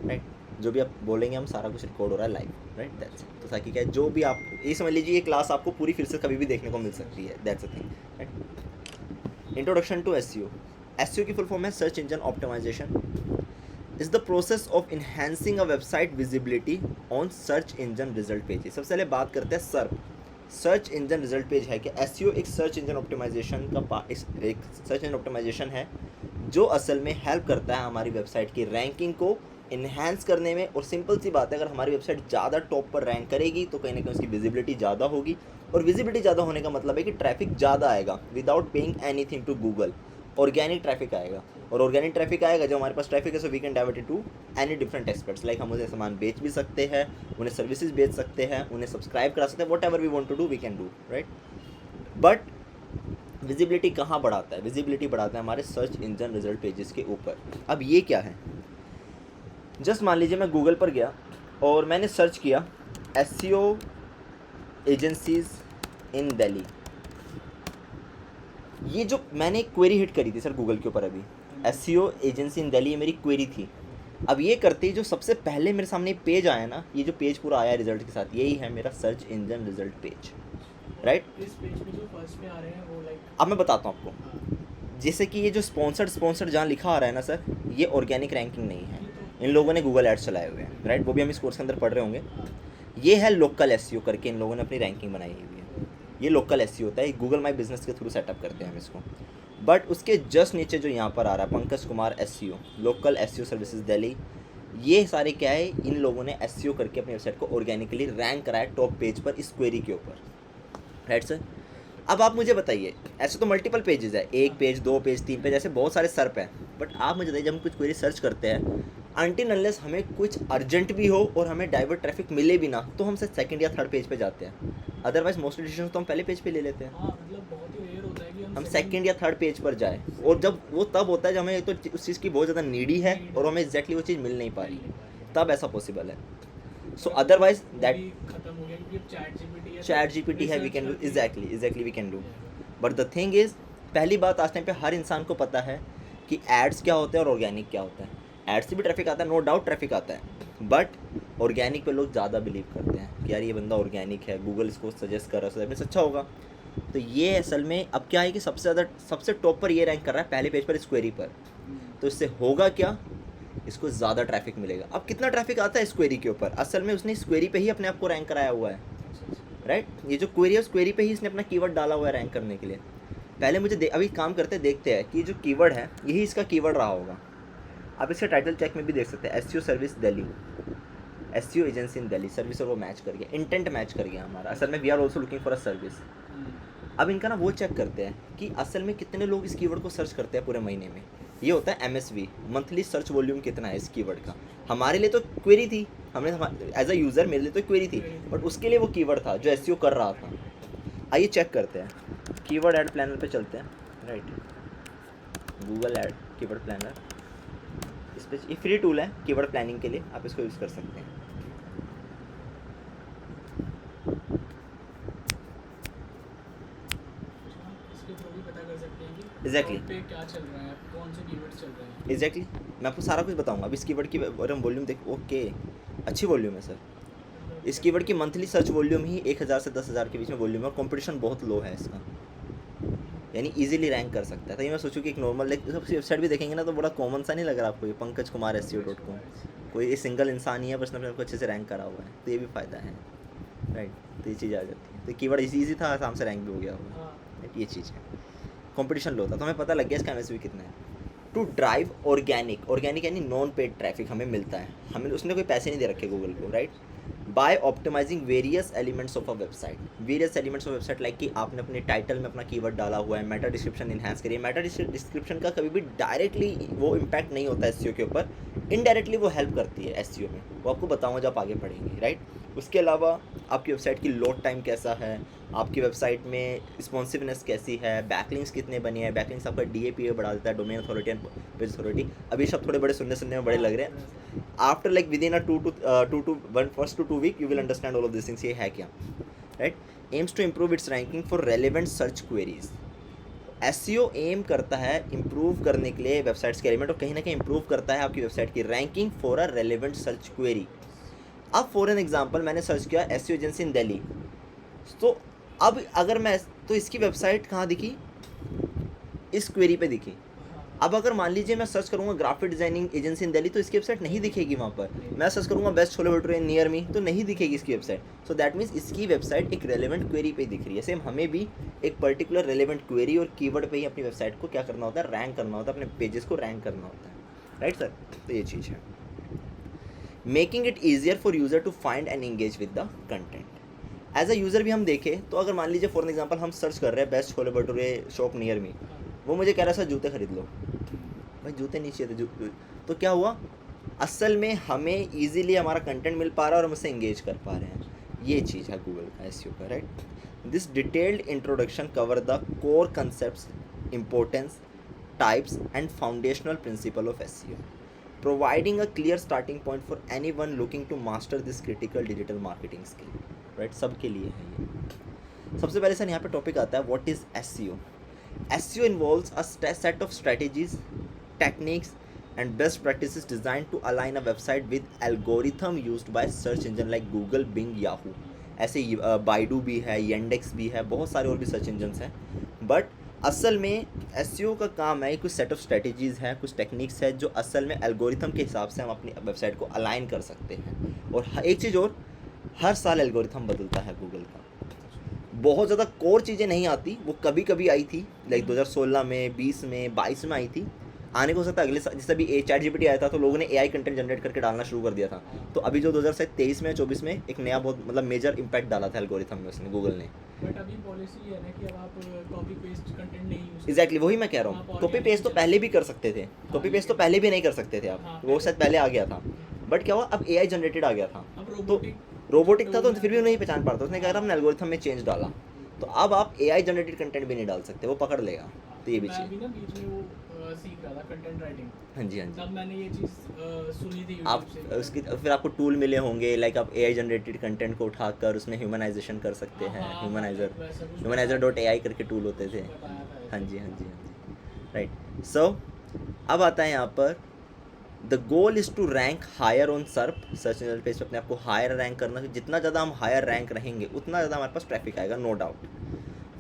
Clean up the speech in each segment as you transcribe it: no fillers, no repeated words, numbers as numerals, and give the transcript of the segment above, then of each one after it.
Right. जो भी आप बोलेंगे हम सारा कुछ रिकॉर्ड हो रहा है लाइव, राइट, दैट्स इट। तो ताकि क्या है, जो भी आप ये समझ लीजिए ये क्लास आपको पूरी फिर से कभी भी देखने को मिल सकती है, that's a thing, right. Introduction to SEO. SEO की फुल फॉर्म है search engine optimisation, is the process of enhancing a website visibility on search engine result page. सबसे पहले बात करते हैं सर्प, सर्च इंजन रिजल्ट पेज है कि एसईओ एक सर्च इंजन ऑप्टिमाइजेशन का एक सर्च इंजन ऑप्टिमाइजेशन है जो असल में हेल्प करता है हमारी वेबसाइट की रैंकिंग को इन्हेंस करने में। और सिंपल सी बात है, अगर हमारी वेबसाइट ज़्यादा टॉप पर रैंक करेगी तो कहीं ना कहीं उसकी विजिबिलिटी ज़्यादा होगी, और विजिबिलिटी ज़्यादा होने का मतलब है कि ट्रैफिक ज़्यादा आएगा without paying anything to Google, organic traffic आएगा। और ऑर्गेनिक ट्रैफिक आएगा, जब हमारे पास ट्रैफिक है, so we can divert it to any different experts, like हम उन्हें सामान बेच भी सकते हैं, उन्हें सर्विसेज बेच सकते हैं, उन्हें सब्सक्राइब करा सकते हैं, whatever we want to do we can do, right. But visibility कहाँ बढ़ाता है? विजिबिलिटी बढ़ाता है हमारे सर्च इंजन रिजल्ट पेजेस के ऊपर। अब ये क्या है, जस्ट मान लीजिए मैं गूगल पर गया और मैंने सर्च किया एसईओ एजेंसीज इन दिल्ली। ये जो मैंने एक क्वेरी हिट करी थी सर गूगल के ऊपर, अभी एसईओ एजेंसी इन दिल्ली ये मेरी क्वेरी थी। अब ये करते ही जो सबसे पहले मेरे सामने पेज आया ना, ये जो पेज पूरा आया रिजल्ट के साथ, यही है मेरा search engine result page, right. इस पेज पे जो फर्स्ट में आ रहे हैं वो लाइक, अब मैं बताता हूँ आपको, जैसे कि ये जो स्पॉन्सर्ड जहाँ लिखा आ रहा है ना सर, ये ऑर्गेनिक रैंकिंग नहीं है, इन लोगों ने गूगल एड्स चलाए हुए हैं, राइट, वो भी हम इस कोर्स के अंदर पढ़ रहे होंगे। ये है लोकल एसईओ करके इन लोगों ने अपनी रैंकिंग बनाई हुई है, ये लोकल एसईओ होता है, गूगल माई बिजनेस के थ्रू सेटअप करते हैं हम इसको। बट उसके जस्ट नीचे जो यहाँ पर आ रहा है Pankaj Kumar SEO, local SEO services Delhi, ये सारे क्या है, इन लोगों ने एसईओ करके अपनी वेबसाइट को ऑर्गेनिकली रैंक कराया टॉप पेज पर इस क्वेरी के ऊपर, राइट सर। अब आप मुझे बताइए, ऐसे तो मल्टीपल पेजेस है, एक पेज, दो पेज, तीन पेज, ऐसे बहुत सारे सर्प हैं, बट आप मुझे बताइए जब हम कुछ क्वेरी सर्च करते हैं, अनटिल अनलेस हमें कुछ अर्जेंट भी हो और हमें डाइवर्ट ट्रैफिक मिले भी ना, तो हम सिर्फ सेकंड या थर्ड पेज पे जाते हैं, अदरवाइज मोस्टली डिसीजन तो हम पहले पेज पे ले लेते हैं। हाँ मतलब बहुत ही रेयर होता है कि हम सेकंड या थर्ड पेज पर जाए, और जब वो तब होता है जब हमें तो उस चीज़ की बहुत ज़्यादा नीडी है और हमें एग्जैक्टली वो चीज़ मिल नहीं पा रही, तब ऐसा पॉसिबल है। सो अदरवाइज दैट खत्म हो गया क्योंकि चैट जीपीटी है, we can do exactly we can do. But the thing is, पहली बात आज टाइम पे हर इंसान को पता है कि एड्स क्या होते हैं और ऑर्गेनिक क्या होता है। एड्स से भी ट्रैफिक आता है, नो डाउट ट्रैफिक आता है, बट ऑर्गेनिक पे लोग ज़्यादा बिलीव करते हैं कि यार ये बंदा ऑर्गेनिक है, गूगल इसको सजेस्ट कर रहा है, सो दैट मीन्स अच्छा होगा। तो ये असल में अब क्या है कि सबसे ज़्यादा सबसे टॉप पर ये रैंक कर रहा है पहले पेज पर इस क्वेरी पर। तो इससे होगा क्या, इसको ज़्यादा ट्रैफिक मिलेगा। अब कितना ट्रैफिक आता है इस क्वेरी के ऊपर, असल में उसने इस क्वेरी पे ही अपने आप को रैंक कराया हुआ है, राइट। ये जो क्वेरी है उस क्वेरी पे ही इसने अपना कीवर्ड डाला हुआ है रैंक करने के लिए। पहले मुझे अभी काम करते देखते हैं कि जो कीवर्ड है यही इसका कीवर्ड रहा होगा। आप इसका टाइटल चेक में भी देख सकते हैं, SEO service Delhi, SEO agency in Delhi, service और वो मैच कर गया, इंटेंट मैच कर गया हमारा। असल में we are also looking for a service. अब इनका ना वो चेक करते हैं कि असल में कितने लोग इस कीवर्ड को सर्च करते हैं पूरे महीने में। ये होता है एमएसवी, मंथली सर्च वॉल्यूम कितना है इस कीवर्ड का। हमारे लिए तो क्वेरी थी, हमने एज अ यूज़र मेरे लिए तो क्वेरी थी, बट उसके लिए वो कीवर्ड था जो एसईओ कर रहा था। आइए चेक करते हैं, कीवर्ड ऐड प्लानर पे चलते हैं, right, Google ad keyword planner. इस पे ये फ्री टूल है कीवर्ड प्लानिंग के लिए, आप इसको यूज़ कर सकते हैं। इसके थ्रू भी पता कर सकते हैं कि Exactly. पे क्या चल रहा है, कौन से कीवर्ड्स चल रहे हैं। एग्जैक्टली मैं आपको सारा कुछ बताऊंगा। अब इस कीवर्ड की अगर हम वॉल्यूम देख, ओके अच्छी वॉल्यूम है सर। इस कीवर्ड की मंथली सर्च वॉल्यूम ही 1000 से 10,000 के बीच में वॉल्यूम है, और कंपटीशन बहुत लो है इसका, यानी इजीली रैंक कर सकता है। तो ये मैं सोचूं कि एक नॉर्मल वेबसाइट भी देखेंगे ना तो बड़ा कॉमन सा नहीं लग रहा आपको, ये पंकज कुमार SEO.com, कोई ये सिंगल इंसान ही है बस ने आपको अच्छे से रैंक करा हुआ है, तो ये भी फ़ायदा है, राइट। तो ये चीज़ आ जाती है, तो कीवर्ड ईजी था, आराम से रैंक भी हो गया होगा, राइट। ये चीज़ है, कंपटीशन लो था तो हमें पता लग गया इसका एमएसवी कितना है। टू ड्राइव ऑर्गेनिक यानी नॉन पेड ट्रैफिक हमें मिलता है, हमें उसने कोई पैसे नहीं दे रखे गूगल को, right. By optimising various elements of a website, various elements of website, like कि आपने अपने टाइटल में अपना कीवर्ड डाला हुआ है, मेटा डिस्क्रिप्शन इन्हांस करिए। मेटा डिस्क्रिप्शन का कभी भी डायरेक्टली वो इम्पैक्ट नहीं होता है एसईओ के ऊपर, इनडायरेक्टली वो हेल्प करती है एसईओ में, वो आपको बताऊंगा जब आप आगे पढ़ेंगे, राइट। उसके अलावा आपकी वेबसाइट की लोड टाइम कैसा है, आपकी वेबसाइट में रिस्पॉन्सिवनेस कैसी है, बैकलिंक्स कितने बने हैं, बैकलिंक्स आपका DAPA बढ़ा देता है, domain authority and page authority. अब ये शब्द थोड़े बड़े सुनने में बड़े लग रहे हैं। After like within a 2 week you will understand all of this things, ये है क्या, right. Aims to improve its ranking for relevant search queries, SEO aim करता है इम्प्रूव करने के लिए वेबसाइट्स के एलिमेंट, और कहीं ना कहीं इम्प्रूव करता है आपकी वेबसाइट की ranking for a relevant search query. अब फॉर एन एग्जांपल मैंने सर्च किया एसईओ एजेंसी इन दिल्ली, तो अब अगर मैं, तो इसकी वेबसाइट कहाँ दिखी, इस क्वेरी पे दिखी। अब अगर मान लीजिए मैं सर्च करूंगा graphic designing agency in Delhi, तो इसकी वेबसाइट नहीं दिखेगी वहाँ पर। मैं सर्च करूंगा best chole bhature near me, तो नहीं दिखेगी इसकी वेबसाइट। सो दैट मीन्स इसकी वेबसाइट एक रेलेवेंट क्वेरी पे दिख रही है। सेम हमें भी एक पर्टिकुलर रेलेवेंट क्वेरी और कीवर्ड पे ही अपनी वेबसाइट को क्या करना होता है, रैंक करना होता है, अपने पेजेस को रैंक करना होता है, राइट सर। तो ये चीज़ है, making it easier for user to find and engage with the content. As a user भी हम देखें तो अगर मान लीजिए फॉर एग्जाम्पल हम सर्च कर रहे हैं best chole bhature shop near me, वो मुझे कह रहा है सर जूते खरीद लो, भाई जूते नहीं चाहिए थे, तो क्या हुआ, असल में हमें इजीली हमारा कंटेंट मिल पा रहा है और हम उससे एंगेज कर पा रहे हैं। ये चीज़ है गूगल का एसईओ का, right. This detailed introduction cover the core concepts, importance, types and foundational principle of SEO, providing a clear starting point for anyone looking to master this critical digital marketing skill, right. सबके लिए है ये। सबसे पहले sir यहाँ पे topic आता है what is SEO. SEO involves a set of strategies, techniques and best practices designed to align a website with algorithm used by search engine like Google, Bing, Yahoo। ऐसे बाइडू भी है, Yandex भी है, बहुत सारे और भी सर्च इंजन्स हैं। बट असल में SEO का काम है कुछ सेट ऑफ स्ट्रेटजीज़ हैं, कुछ टेक्निक्स है जो असल में एल्गोरिथम के हिसाब से हम अपनी वेबसाइट को अलाइन कर सकते हैं। और एक चीज़ और, हर साल एल्गोरिथम बदलता है गूगल का। बहुत ज़्यादा कोर चीज़ें नहीं आती, वो कभी कभी आई थी, लाइक 2016 में, 20 में, 22 में आई थी। आने को हो सकता है अगले साल, जैसे अभी चैट जीपीटी आया था तो लोगों ने AI कंटेंट जनरेट करके डालना शुरू कर दिया था। तो अभी जो 2023 में, 24 में एक नया बहुत मतलब मेजर इम्पैक्ट डाला था एल्गोरिथम में उसने, गूगल ने। बट अभी पॉलिसी है ना कि अब आप कॉपी पेस्ट कंटेंट नहीं यूज एग्जैक्टली वही मैं कह रहा हूँ, कॉपी पेस्ट तो पहले भी कर सकते थे, कॉपी पेस्ट तो पहले भी नहीं कर सकते थे आप, वो शायद पहले आ गया था। बट क्या हुआ, अब AI जनरेटेड आ गया था, तो रोबोटिक था तो फिर भी नहीं पहचान पाता, उसने कहा हमने एल्गोरिथम में चेंज डाला, तो अब आप AI जनरेटेड कंटेंट भी नहीं डाल सकते, वो पकड़ लेगा। तो ये भी मैं चीज़, अभी ना बीच में वो सीख रहा था कंटेंट राइटिंग, हाँ जी हाँ जी। तब मैंने ये चीज़ सुनी थी आप YouTube से। उसकी फिर आपको टूल मिले होंगे, लाइक आप AI जनरेटेड कंटेंट को उठाकर उसमें ह्यूमनाइजेशन कर सकते हैं, ह्यूमनाइजर.ai करके टूल होते थे। बताया था हाँ जी हाँ जी हाँ जी, राइट। सो अब आता है यहाँ पर the goal is to rank higher on search engine page पे, अपने आप को हायर रैंक करना। जितना ज़्यादा हम हायर रैंक रहेंगे उतना ज़्यादा हमारे पास ट्रैफिक आएगा, no doubt.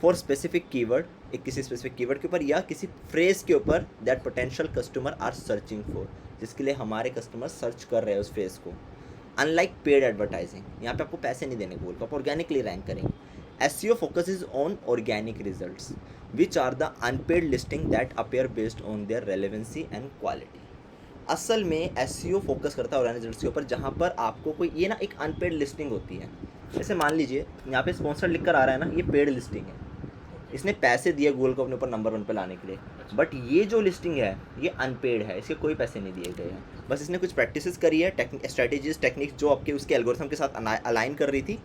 For specific keyword, एक किसी स्पेसिफिक कीवर्ड के ऊपर या किसी फ्रेज के ऊपर that potential customer are searching for, जिसके लिए हमारे कस्टमर सर्च कर रहे हैं उस फ्रेज को। अनलाइक पेड एडवर्टाइजिंग, यहाँ पे आपको पैसे नहीं देने गूगल को, आप ऑर्गेनिकली रैंक करेंगे। SEO focuses on organic results, which are the unpaid listing that appear based on their relevancy and quality। असल में SEO फोकस करता है ऑर्गेनिक रिजल्ट्स के ऊपर, जहाँ पर आपको कोई ये ना एक अनपेड लिस्टिंग होती है। जैसे मान लीजिए यहाँ पे स्पॉन्सर लिख कर आ रहा है ना, ये पेड लिस्टिंग है, इसने पैसे दिए गूगल को अपने ऊपर नंबर 1 पे लाने के लिए। बट ये जो लिस्टिंग है ये अनपेड है, इसके कोई पैसे नहीं दिए गए हैं, बस इसने कुछ प्रैक्टिसेस करी है, स्ट्रैटेजीज, टेक्निक्स जो आपके उसके एल्गोरिथम के साथ अलाइन कर रही थी,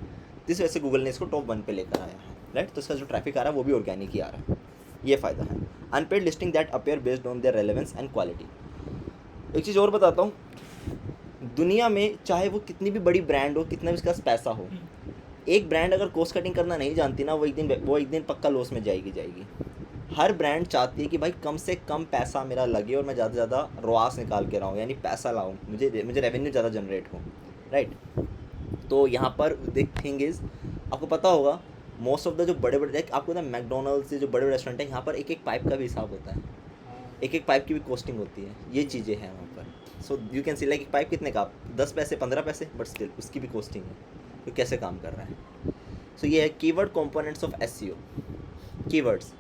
जिस वजह से गूगल ने इसको टॉप 1 पे लेकर आया है, राइट। तो इसका जो ट्रैफिक आ रहा है वो भी ऑर्गेनिक ही आ रहा है, ये फ़ायदा है। Unpaid listing that appear based on their relevance and quality. एक चीज़ और बताता हूँ, दुनिया में चाहे वो कितनी भी बड़ी ब्रांड हो, कितना भी उसके पास पैसा हो, एक ब्रांड अगर कॉस्ट कटिंग करना नहीं जानती ना, वो एक दिन पक्का लॉस में जाएगी। हर ब्रांड चाहती है कि भाई कम से कम पैसा मेरा लगे और मैं ज़्यादा से ज़्यादा रोआस निकाल के रहा हूँ, यानी पैसा लाऊँ, मुझे रेवेन्यू ज़्यादा जनरेट हो, राइट। तो यहाँ पर द थिंग इज़, आपको पता होगा मोस्ट ऑफ द जो बड़े बड़े, आपको ना मैकडोनल्ड्स से जो बड़े बड़े रेस्टोरेंट है, यहाँ पर एक एक पाइप का भी हिसाब होता है, एक एक पाइप की भी कॉस्टिंग होती है, ये चीज़ें हैं वहाँ पर। So you can see like एक पाइप कितने का, 10 पैसे 15 पैसे, बट स्टिल उसकी भी कॉस्टिंग है, तो कैसे काम कर रहा है। सो ये है keyword components of SEO। Keywords,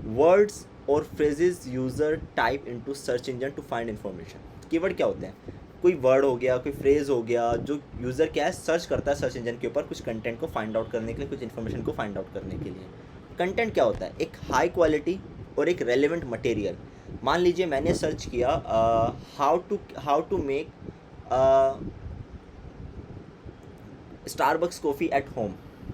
words और phrases user type into search engine to find information. Keyword क्या होते हैं, कोई वर्ड हो गया, कोई फ्रेज हो गया, जो यूज़र क्या है सर्च करता है सर्च इंजन के ऊपर कुछ कंटेंट को फाइंड आउट करने के लिए, कुछ इन्फॉर्मेशन को फाइंड आउट करने के लिए। कंटेंट क्या होता है, एक हाई क्वालिटी और एक रेलिवेंट मटेरियल। मान लीजिए मैंने सर्च किया how to make Starbucks coffee at home,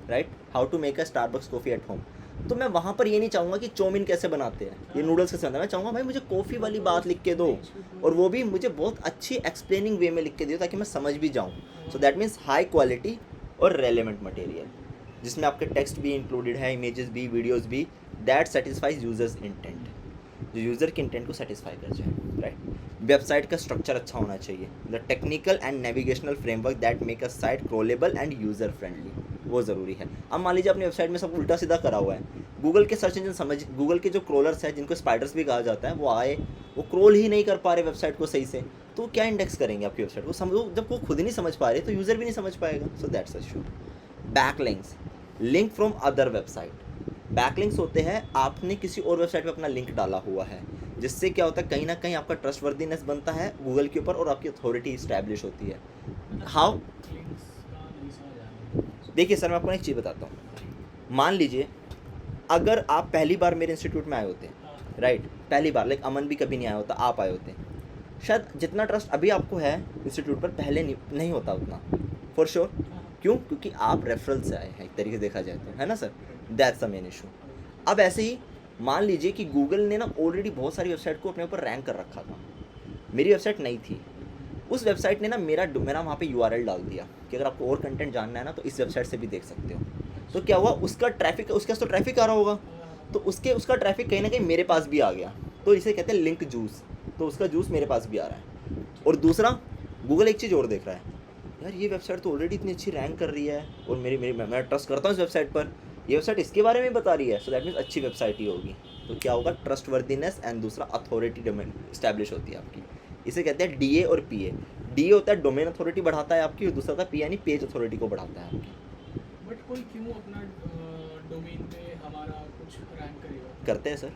right, how to make a Starbucks coffee at home. तो मैं वहाँ पर ये नहीं चाहूँगा कि चाउमीन कैसे बनाते हैं, ये नूडल्स कैसे बनाते हैं, मैं चाहूँगा भाई मुझे कॉफ़ी वाली बात लिख के दो, और वो भी मुझे बहुत अच्छी एक्सप्लेनिंग वे में लिख के दियो ताकि मैं समझ भी जाऊँ। So that means high quality और रेलेवेंट मटेरियल, जिसमें आपके टेक्स्ट भी इंक्लूडेड है, इमेजेस भी, वीडियोज़ भी, दैट सेटिस्फाइज यूजर्स इंटेंट, जो यूज़र के इंटेंट को सेटिस्फाई कर जाए, राइट। वेबसाइट का स्ट्रक्चर अच्छा होना चाहिए, the technical and navigational framework that make a site crawlable and user friendly, वो ज़रूरी है। अब मान लीजिए अपनी वेबसाइट में सब उल्टा सीधा करा हुआ है, गूगल के सर्च इंजन समझ, गूगल के जो क्रोलर्स हैं जिनको स्पाइडर्स भी कहा जाता है, वो आए, वो क्रोल ही नहीं कर पा रहे वेबसाइट को सही से, तो क्या इंडेक्स करेंगे आपकी वेबसाइट को? समझो, जब वो खुद ही नहीं समझ पा रहे तो यूज़र भी नहीं समझ पाएगा। So that's issue. Backlinks, link from other website. Backlinks होते हैं आपने किसी और वेबसाइट पे अपना लिंक डाला हुआ है, जिससे क्या होता है, कहीं ना कहीं आपका ट्रस्टवर्दीनेस बनता है गूगल के ऊपर और आपकी अथॉरिटी इस्टेब्लिश होती है। हाउ? लिंक्स का नहीं समझ आ रहा। देखिए सर, मैं आपको एक चीज़ बताता हूँ। मान लीजिए अगर आप पहली बार मेरे इंस्टीट्यूट में आए होते, राइट, पहली बार, लाइक अमन भी कभी नहीं आया होता, आप आए होते, शायद जितना ट्रस्ट अभी आपको है इंस्टीट्यूट पर पहले नहीं होता उतना, फॉर श्योर। क्यों? क्योंकि आप रेफरल से आए हैं, एक तरीके से देखा जाए तो, है ना sir? That's the main issue. अब ऐसे ही मान लीजिए कि गूगल ने ना ऑलरेडी बहुत सारी वेबसाइट को अपने ऊपर रैंक कर रखा था, मेरी वेबसाइट नहीं थी, उस वेबसाइट ने ना मेरा वहाँ पे URL डाल दिया कि अगर आपको और कंटेंट जानना है ना तो इस वेबसाइट से भी देख सकते हो। तो क्या हुआ, उसका ट्रैफिक, उसके पास तो ट्रैफिक आ रहा होगा, तो उसका ट्रैफिक कहीं ना कहीं मेरे पास भी आ गया, तो इसे कहते हैं लिंक जूस, तो उसका जूस मेरे पास भी आ रहा है। और दूसरा, गूगल एक चीज़ और देख रहा है, यार ये वेबसाइट तो ऑलरेडी इतनी अच्छी रैंक कर रही है और मैं ट्रस्ट करता हूँ इस वेबसाइट पर, ये वेबसाइट इसके बारे में बता रही है, सो दैट मीन्स अच्छी वेबसाइट ही होगी। तो क्या होगा, ट्रस्टवर्दीनेस एंड दूसरा अथॉरिटी डोमेन इस्टेब्लिश होती है आपकी। इसे कहते हैं DA और PA। DA होता है डोमेन अथॉरिटी बढ़ाता है आपकी, और दूसरा होता है PA यानी पेज अथॉरिटी को बढ़ाता है आपकी। बट कोई क्यों अपना डोमेन पे हमारा कुछ रैंक करेगा? करते हैं सर,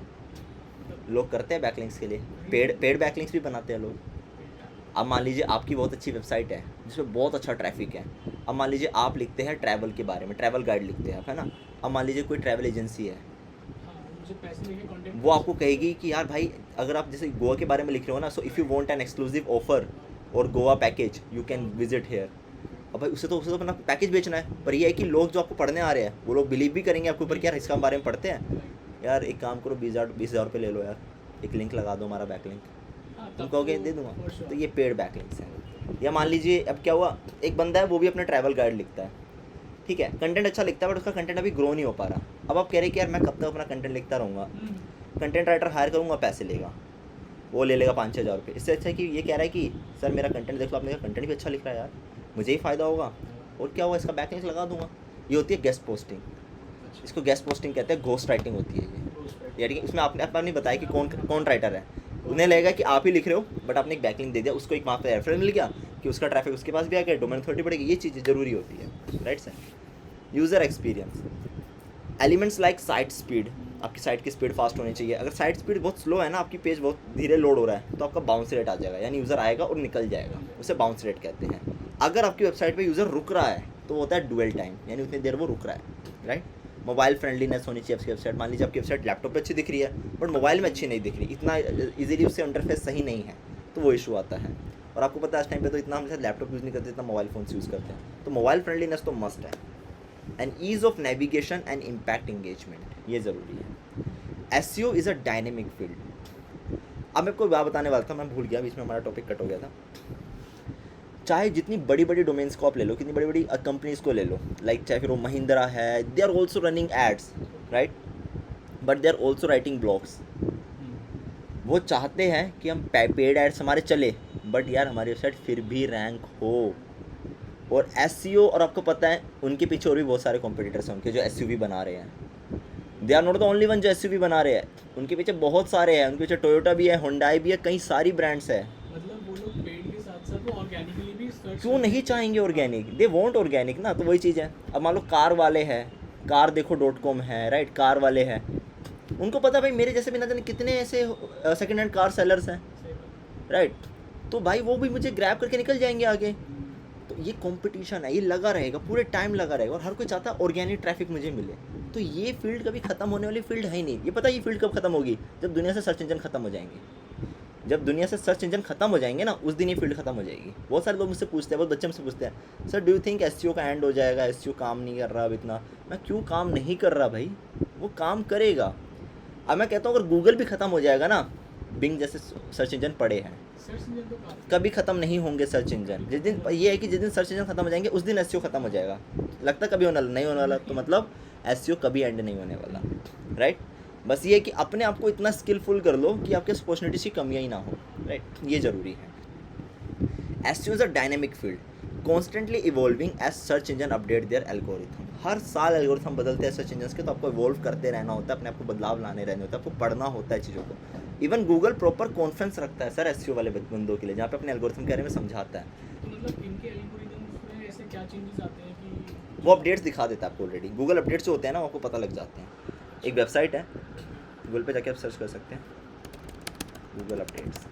लोग करते हैं बैकलिंक्स के लिए, पेड बैकलिंक्स भी बनाते हैं लोग। अब मान लीजिए आपकी बहुत अच्छी वेबसाइट है जिसमें बहुत अच्छा ट्रैफिक है, अब मान लीजिए आप लिखते हैं ट्रैवल के बारे में, ट्रैवल गाइड लिखते हैं आप, है ना। अब मान लीजिए कोई ट्रैवल एजेंसी है, हाँ, मुझे पैसे लेके कंटेंट वो आपको कहेगी कि यार भाई अगर आप जैसे गोवा के बारे में लिख रहे हो ना, so if you want an exclusive offer और Goa package you can visit here. अब भाई उसे तो अपना पैकेज बेचना है, पर ये है कि लोग जो आपको पढ़ने आ रहे हैं वो लोग बिलीव भी करेंगे आपके ऊपर कि यार इसका बारे में पढ़ते हैं, यार एक काम करो 20,000 रुपये ले लो यार, एक लिंक लगा दो हमारा बैकलिंक, तुम कहोगे दे दूंगा। तो ये पेड बैकलिंक्स हैं। या मान लीजिए अब क्या हुआ, एक बंदा है वो भी अपना ट्रैवल गाइड लिखता है, ठीक है, कंटेंट अच्छा लिखता है बट उसका कंटेंट अभी ग्रो नहीं हो पा रहा। अब आप कह रहे हैं कि यार मैं कब तक अपना कंटेंट लिखता रहूँगा, कंटेंट राइटर हायर करूँगा, पैसे लेगा, वो ले लेगा 5-6 हज़ार रुपये। इससे अच्छा है कि ये कह रहा है कि सर मेरा कंटेंट देखो, आपने कंटेंट भी अच्छा लिख रहा है यार, मुझे ही फ़ायदा होगा, और क्या हुआ, इसका बैकलिंक लगा दूंगा। ये होती है गेस्ट पोस्टिंग, इसको गेस्ट पोस्टिंग कहते हैं, घोस्ट राइटिंग होती है ये, यानी कि इसमें आपने बताया कि कौन राइटर है, उन्हें लगेगा कि आप ही लिख रहे हो, बट आपने एक बैकलिंक दे दिया, उसको एक वहाँ पे रेफरेंस मिल गया कि उसका ट्रैफिक उसके पास भी आ गया, डोमेन अथॉरिटी बढ़ेगी, ये चीज़ें ज़रूरी होती है, right sir. User experience, elements like site speed, आपकी साइट की स्पीड फास्ट होनी चाहिए। अगर साइट स्पीड बहुत स्लो है ना, आपकी पेज बहुत धीरे लोड हो रहा है, तो आपका बाउंस रेट आ जाएगा, यानी यूज़र आएगा और निकल जाएगा, उसे बाउंस रेट कहते हैं। अगर आपकी वेबसाइट पे यूज़र रुक रहा है तो होता है डुअल टाइम, यानी उतनी देर वो रुक रहा है, राइट। मोबाइल फ्रेंडलीनेस होनी चाहिए आपकी वेबसाइट, मान लीजिए आपकी वेबसाइट लैपटॉप पे अच्छी दिख रही है बट मोबाइल में अच्छी नहीं दिख रही, इतना इजीली उससे इंटरफेस सही नहीं है, तो वो इशू आता है। और आपको पता है इस टाइम पे तो इतना हम लैपटॉप यूज़ नहीं करते, इतना मोबाइल फ़ोन्स यूज़ करते हैं, तो मोबाइल फ्रेंडलीनेस तो मस्ट है। And ease of navigation and impact engagement, ये ज़रूरी है। SEO is a dynamic field. अब मैं आपको बात बताने वाला था, मैं भूल गया, बीच में हमारा टॉपिक कट हो गया था। चाहे जितनी बड़ी बड़ी डोमेन्स को आप ले लो, कितनी बड़ी बड़ी कंपनीज़ को ले लो, लाइक चाहे फिर वो महिंद्रा है, they are also running ads, right, but they are also writing blogs. वो चाहते हैं कि हम पेड एड्स हमारे चले, बट यार हमारी वेबसाइट फिर भी रैंक हो। और SEO, और आपको पता है उनके पीछे और भी बहुत सारे कॉम्पिटिटर्स हैं उनके, जो SUV बना रहे हैं, they are not the only one जो SUV बना रहे हैं, उनके पीछे बहुत सारे हैं, उनके पीछे टोयोटा भी है, होंडाई भी है, कई सारी ब्रांड्स है। मतलब वो लोग पेड के साथ साथ वो ऑर्गेनिकली भी सर्च क्यों नहीं चाहेंगे ऑर्गेनिक, दे वांट ऑर्गेनिक ना, तो वही चीज़ है। अब मान लो कार वाले हैं, कार देखो .com है, राइट, कार वाले हैं, उनको पता भाई मेरे जैसे भी ना जाने कितने ऐसे सेकेंड हैंड कार सेलर्स हैं, राइट, तो भाई वो भी मुझे ग्रैब करके निकल जाएंगे आगे। तो ये कंपटीशन है, ये लगा रहेगा, पूरे टाइम लगा रहेगा, और हर कोई चाहता है ऑर्गेनिक ट्रैफिक मुझे मिले। तो ये फील्ड कभी ख़त्म होने वाली फील्ड है ही नहीं। ये पता है ये फील्ड कब ख़त्म होगी, जब दुनिया से सर्च इंजन ख़त्म हो जाएंगे। जब दुनिया से सर्च इंजन खत्म हो जाएंगे ना, उस दिन ये फील्ड खत्म हो जाएगी। बहुत सारे लोग मुझसे पूछते हैं, बहुत बच्चे मुझसे पूछते हैं, sir do you think SEO का एंड हो जाएगा, SEO काम नहीं कर रहा अब इतना। मैं क्यों काम नहीं कर रहा भाई, वो काम करेगा। अब मैं कहता हूँ अगर गूगल भी ख़त्म हो जाएगा ना, बिंग जैसे सर्च इंजन पड़े हैं, सर्च इंजन तो काफी कभी ख़त्म नहीं होंगे सर्च इंजन। जिस दिन ये है कि जिस दिन सर्च इंजन खत्म हो जाएंगे उस दिन SEO खत्म हो जाएगा। लगता कभी होने वाला नहीं होने वाला, तो मतलब SEO कभी एंड नहीं होने वाला, राइट। बस ये है कि अपने आप को इतना स्किलफुल कर लो कि आपके अपॉर्चुनिटीज़ की कमियाँ ही ना हो, राइट, ये ज़रूरी है। SEO is a dynamic field constantly evolving as search engine update their algorithm. हर साल एल्गोरिथम बदलते हैं सर्च इंजन के, तो आपको इवॉल्व करते रहना होता है, अपने आप को बदलाव लाने रहने होता है, आपको पढ़ना होता है चीज़ों को। इवन गूगल प्रॉपर कॉन्फ्रेंस रखता है सर SEO वाले बंदों के लिए, जहाँ पे अपने एल्गोरिथम के बारे में समझाता है। तो मतलब इनके एल्गोरिदम्स में ऐसे क्या चेंजेस आते हैं कि वो अपडेट्स दिखा देता है आपको ऑलरेडी। गूगल अपडेट्स जो होते हैं ना, वो आपको पता लग जाते हैं। एक वेबसाइट है, गूगल पे जाके आप सर्च कर सकते हैं गूगल अपडेट्स।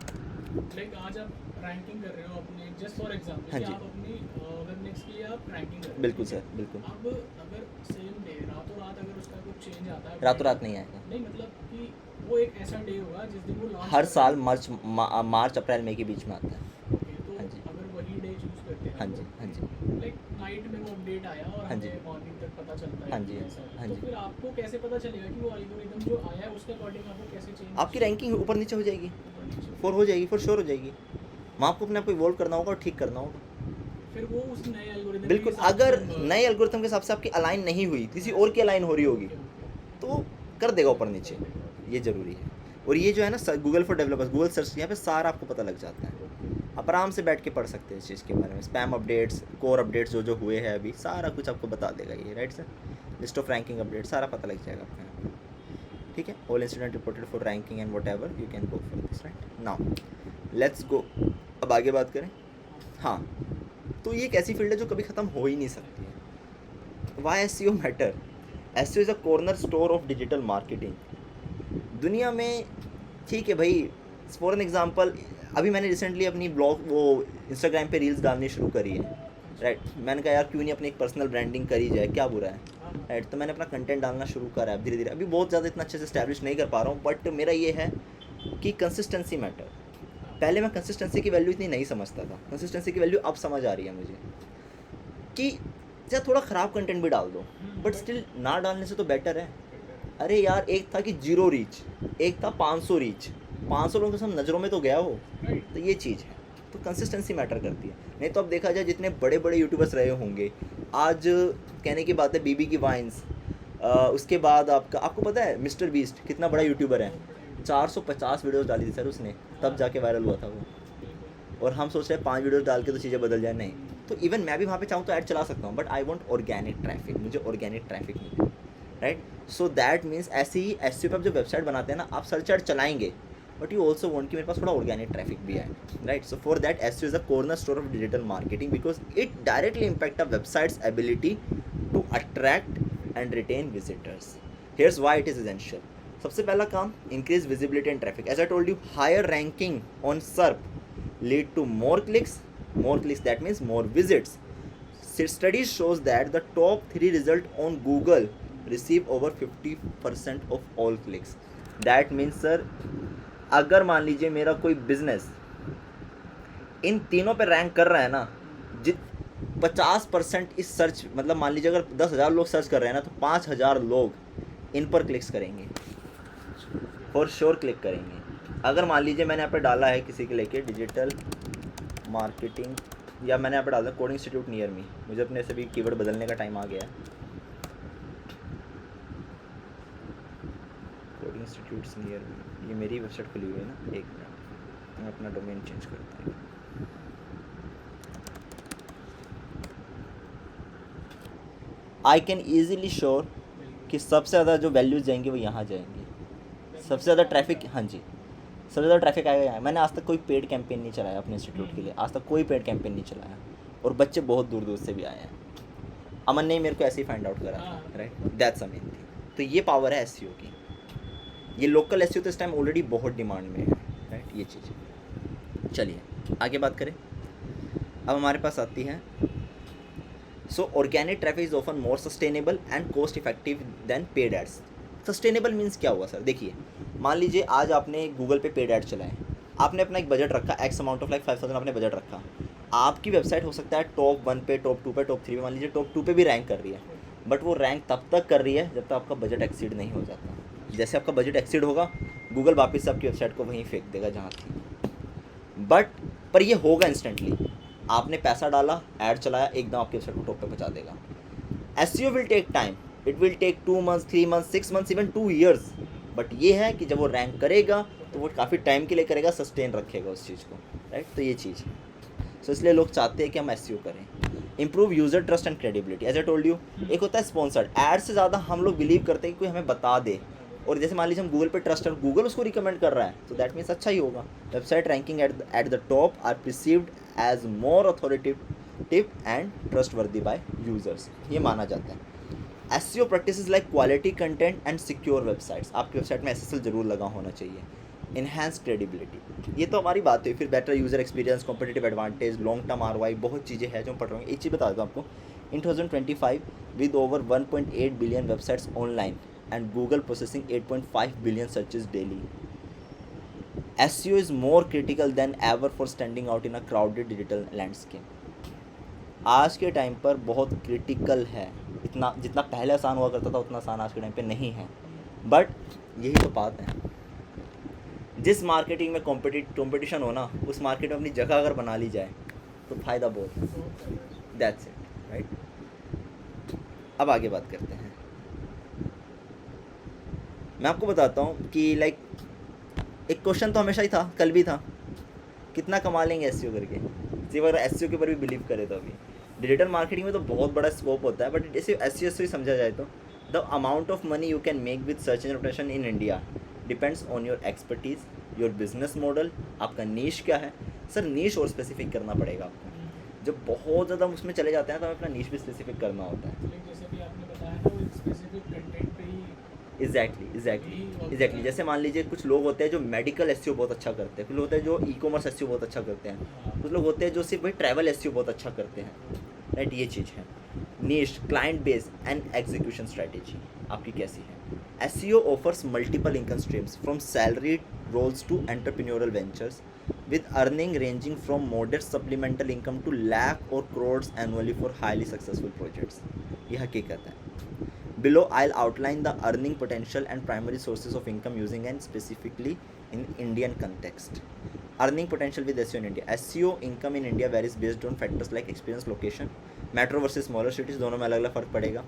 लाइक आज आप रैंकिंग कर रहे हो अपने, जस्ट फॉर एग्जांपल हाँ कि जी। आप अपनी वेबनेक्स के लिए आप रैंकिंग कर रहे हो, बिल्कुल ठीक है? सर, बिल्कुल। अब अगर सेम डे रातों रात अगर उसका कुछ चेंज आता है, रातों रात नहीं आएगा। नहीं मतलब कि वो एक ऐसा डे होगा जिस दिन वो लॉन्च हर साल मार्च अप्रैल मई के बीच में आता है। तो हाँ जी। अगर वही डे चूज करते हैं हाँ जी, हाँ जी। लाइक नाइट में वो अपडेट आया और हाँ जी। हमें मॉर्निंग तक पता चलता है हाँ कि जी, ऐसा है। हाँ तो जी। फिर आपको कैसे पता चलेगा कि वो एल्गोरिदम जो आया है उसके अकॉर्डिंग आपको कैसे चेंज आपकी रैंकिंग ऊपर नीचे हो जाएगी, हो जाएगी, फॉर श्योर हो जाएगी। वहाँ आपको अपने आप को इवॉल्व करना होगा और ठीक करना होगा। फिर वो उस नए एल्गोरिदम बिल्कुल, अगर नए एल्गोरिथम के हिसाब से आपकी अलाइन नहीं हुई, किसी और की अलाइन हो रही होगी, तो कर देगा ऊपर नीचे, ये ज़रूरी है। और ये जो है ना Google for developers, Google search, यहाँ पे सारा आपको पता लग जाता है। आप आराम से बैठ के पढ़ सकते हैं इस चीज़ के बारे में। स्पैम अपडेट्स, कोर अपडेट्स जो जो हुए हैं अभी, सारा कुछ आपको बता देगा ये, right sir. List of ranking update सारा पता लग जाएगा आपको यहाँ पे। ठीक है, all incident reported for ranking and what ever you can go for this, right. Now let's go, अब आगे बात करें। हाँ, तो ये एक ऐसी फील्ड है जो कभी ख़त्म हो ही नहीं सकती है। Why SEO matter? SEO is a corner store of digital marketing. दुनिया में, ठीक है भाई, फॉर एन एग्जांपल, अभी मैंने रिसेंटली अपनी ब्लॉग वो इंस्टाग्राम पे रील्स डालनी शुरू करी है, राइट। मैंने कहा यार क्यों नहीं अपनी एक पर्सनल ब्रांडिंग करी जाए, क्या बुरा है, राइट। तो मैंने अपना कंटेंट डालना शुरू करा है धीरे धीरे। अभी बहुत ज़्यादा इतना अच्छे से इस्टेब्लिश नहीं कर पा रहा हूँ, बट मेरा ये है कि कंसिस्टेंसी मैटर। पहले मैं कंसिस्टेंसी की वैल्यू इतनी नहीं समझता था, कंसिस्टेंसी की वैल्यू अब समझ आ रही है मुझे कि चाहे थोड़ा ख़राब कंटेंट भी डाल दो, बट स्टिल ना डालने से तो बेटर है। अरे यार, एक था कि 0 रीच, एक था 500 रीच, 500 लोगों के सब नज़रों में तो गया हो, तो ये चीज़ है। तो कंसिस्टेंसी मैटर करती है। नहीं तो अब देखा जाए जितने बड़े बड़े यूट्यूबर्स रहे होंगे आज, कहने की बात है बीबी की वाइन्स, उसके बाद आपको पता है मिस्टर बीस्ट कितना बड़ा यूट्यूबर है, 450 वीडियोस डाली थी सर उसने, तब जाके वायरल हुआ था वो। और हम सोच रहे हैं 5 वीडियोस डाल के तो चीज़ें बदल जाए, नहीं। तो इवन मैं भी वहाँ पे चाहूँ तो ऐड चला सकता हूँ, but I want organic traffic, मुझे ऑर्गेनिक ट्रैफिक मिले, राइट। सो दैट मीन्स ऐसे ही SEO पे आप जो वेबसाइट बनाते हैं ना, आप सर्च ऐड चलाएंगे, बट यू ऑल्सो वांट कि मेरे पास थोड़ा ऑर्गेनिक ट्रैफिक भी आए, right. So for that SEO is a corner store of digital marketing because it directly impact a website's ability to attract and retain visitors. Here's why it is essential. सबसे पहला काम, increase visibility and traffic. As I told you, higher ranking on SERP lead to more clicks, that means more visits. Studies shows that the top 3 result on Google receive over 50% of all clicks. That means sir, अगर मान लीजिए मेरा कोई business in तीनों पे rank कर रहा है ना, 50% इस सर्च, मतलब मान लीजिए अगर 10,000 लोग सर्च कर रहे हैं ना, तो 5,000 लोग इन पर क्लिक्स करेंगे, फॉर श्योर क्लिक करेंगे। अगर मान लीजिए मैंने यहाँ पे डाला है किसी के लेके डिजिटल मार्केटिंग, या मैंने यहाँ पे डाला कोडिंग इंस्टीट्यूट नियर मी, मुझे अपने से भी कीवर्ड बदलने का टाइम आ गया है। कोडिंग इंस्टीट्यूट्स नियर मी, ये मेरी वेबसाइट खुली हुई है ना, एक मिनट मैं अपना डोमेन चेंज करता हूँ। आई कैन ईजिली श्योर कि सबसे ज़्यादा जो वैल्यूज जाएंगे वो यहाँ जाएंगे, सबसे ज़्यादा ट्रैफिक, हाँ जी, सबसे ज़्यादा ट्रैफिक आएगा यहाँ। मैंने आज तक कोई पेड कैंपेन नहीं चलाया अपने इंस्टीट्यूट के लिए, आज तक कोई पेड कैंपेन नहीं चलाया, और बच्चे बहुत दूर दूर से भी आए हैं। अमन ने मेरे को ऐसे ही फाइंड आउट करा था, right. That's a main thing. तो ये पावर है SEO की। ये लोकल SEO तो इस टाइम ऑलरेडी बहुत डिमांड में है, राइट, ये चीज़। चलिए आगे बात करें। अब हमारे पास आती है, so organic traffic is often more sustainable and cost effective than paid ads. Sustainable means क्या हुआ सर? देखिए, मान लीजिए आज आपने गूगल पे पेड ऐड चलाए, आपने अपना एक बजट रखा, एक्स अमाउंट ऑफ लाइक 5,000 आपने बजट रखा। आपकी वेबसाइट हो सकता है टॉप 1 पे, टॉप 2 पे, टॉप 3 पे, मान लीजिए टॉप 2 पे भी रैंक कर रही है, बट वो रैंक तब तक कर रही है जब तक आपका बजट एक्सीड नहीं हो जाता। जैसे आपका बजट एक्सीड होगा, गूगल वापस से आपकी वेबसाइट को वहीं फेंक देगा जहाँ थी। पर ये होगा इंस्टेंटली। आपने पैसा डाला, ऐड चलाया, एकदम आपकी वेबसाइट को टॉप पे पहुँचा देगा। SEO will take time, it will take 2 months, 3 months, 6 months, even 2 years but ये है कि जब वो रैंक करेगा तो वो काफ़ी टाइम के लिए करेगा, सस्टेन रखेगा उस चीज़ को, राइट। तो ये चीज़ है, सो इसलिए लोग चाहते हैं कि हम एसईओ करें। Improve user trust and credibility, as I told you, एक होता है स्पॉन्सर्ड एड से ज़्यादा हम लोग बिलीव करते हैं कि कोई हमें बता दे, और जैसे मान लीजिए हम गूगल पे ट्रस्ट कर, गूगल उसको रिकमेंड कर रहा है तो दैट मीन्स अच्छा ही होगा। Website ranking at the top are perceived as more authoritative and trustworthy by users, ये माना जाता है। SEO practices like quality content and secure websites, आपकी वेबसाइट में एसएसएल जरूर लगा होना चाहिए। इन्हांस क्रेडिबिलिटी, ये तो हमारी बात हुई। फिर better user experience, competitive advantage, long term ROI, बहुत चीज़ें हैं जो हम पढ़ रहे हैं। एक चीज़ बता देता हूँ आपको, इन 2025 with over 1.8 billion websites online and Google processing 8.5 billion searches daily. SEO is more critical than ever for standing out in a crowded digital landscape. आज के टाइम पर बहुत क्रिटिकल है, इतना जितना पहले आसान हुआ करता था उतना आसान आज के टाइम पे नहीं है। बट यही तो बात है, जिस मार्केटिंग में कंपटीशन हो ना, उस मार्केट में अपनी जगह अगर बना ली जाए तो फ़ायदा बहुत है। That's it, right. अब आगे बात करते हैं। मैं आपको बताता हूँ कि लाइक एक क्वेश्चन तो हमेशा ही था, कल भी था, कितना कमा लेंगे एसईओ करके। सिर्फ अगर एसईओ के ऊपर भी बिलीव करे तो अभी डिजिटल मार्केटिंग में तो बहुत बड़ा स्कोप होता है, बट जैसे एसईओ से समझा जाए तो the amount of money you can make with search engine optimization in India depends on your expertise, your business model, आपका नीश क्या है। सर नीश और स्पेसिफिक करना पड़ेगा आपको। जब बहुत ज़्यादा उसमें चले जाते हैं तो हमें अपना नीश भी स्पेसिफिक करना होता है। जैसे भी आपने बताया ना, वो स्पेसिफिक कंटेंट पे ही एग्जैक्टली जैसे मान लीजिए कुछ लोग होते हैं जो मेडिकल एसईओ बहुत अच्छा करते हैं, कुछ लोग होते हैं जो ई कॉमर्स एसईओ बहुत अच्छा करते हैं, कुछ लोग होते हैं जो सिर्फ भाई ट्रैवल एसईओ बहुत अच्छा करते हैं, राइट। ये चीज़ है। Niche, client base and execution strategy आपकी कैसी है। SEO offers multiple income streams from salary roles to entrepreneurial ventures with earning ranging from modest supplemental income to lakh or crores annually for highly successful projects. ये हकीकत है। Below I'll outline the earning potential and primary sources of income using and specifically in Indian context. Earning potential with SEO in India. SEO income in India varies based on factors like experience, location, metro versus smaller cities, दोनों में अलग अलग फ़र्क पड़ेगा।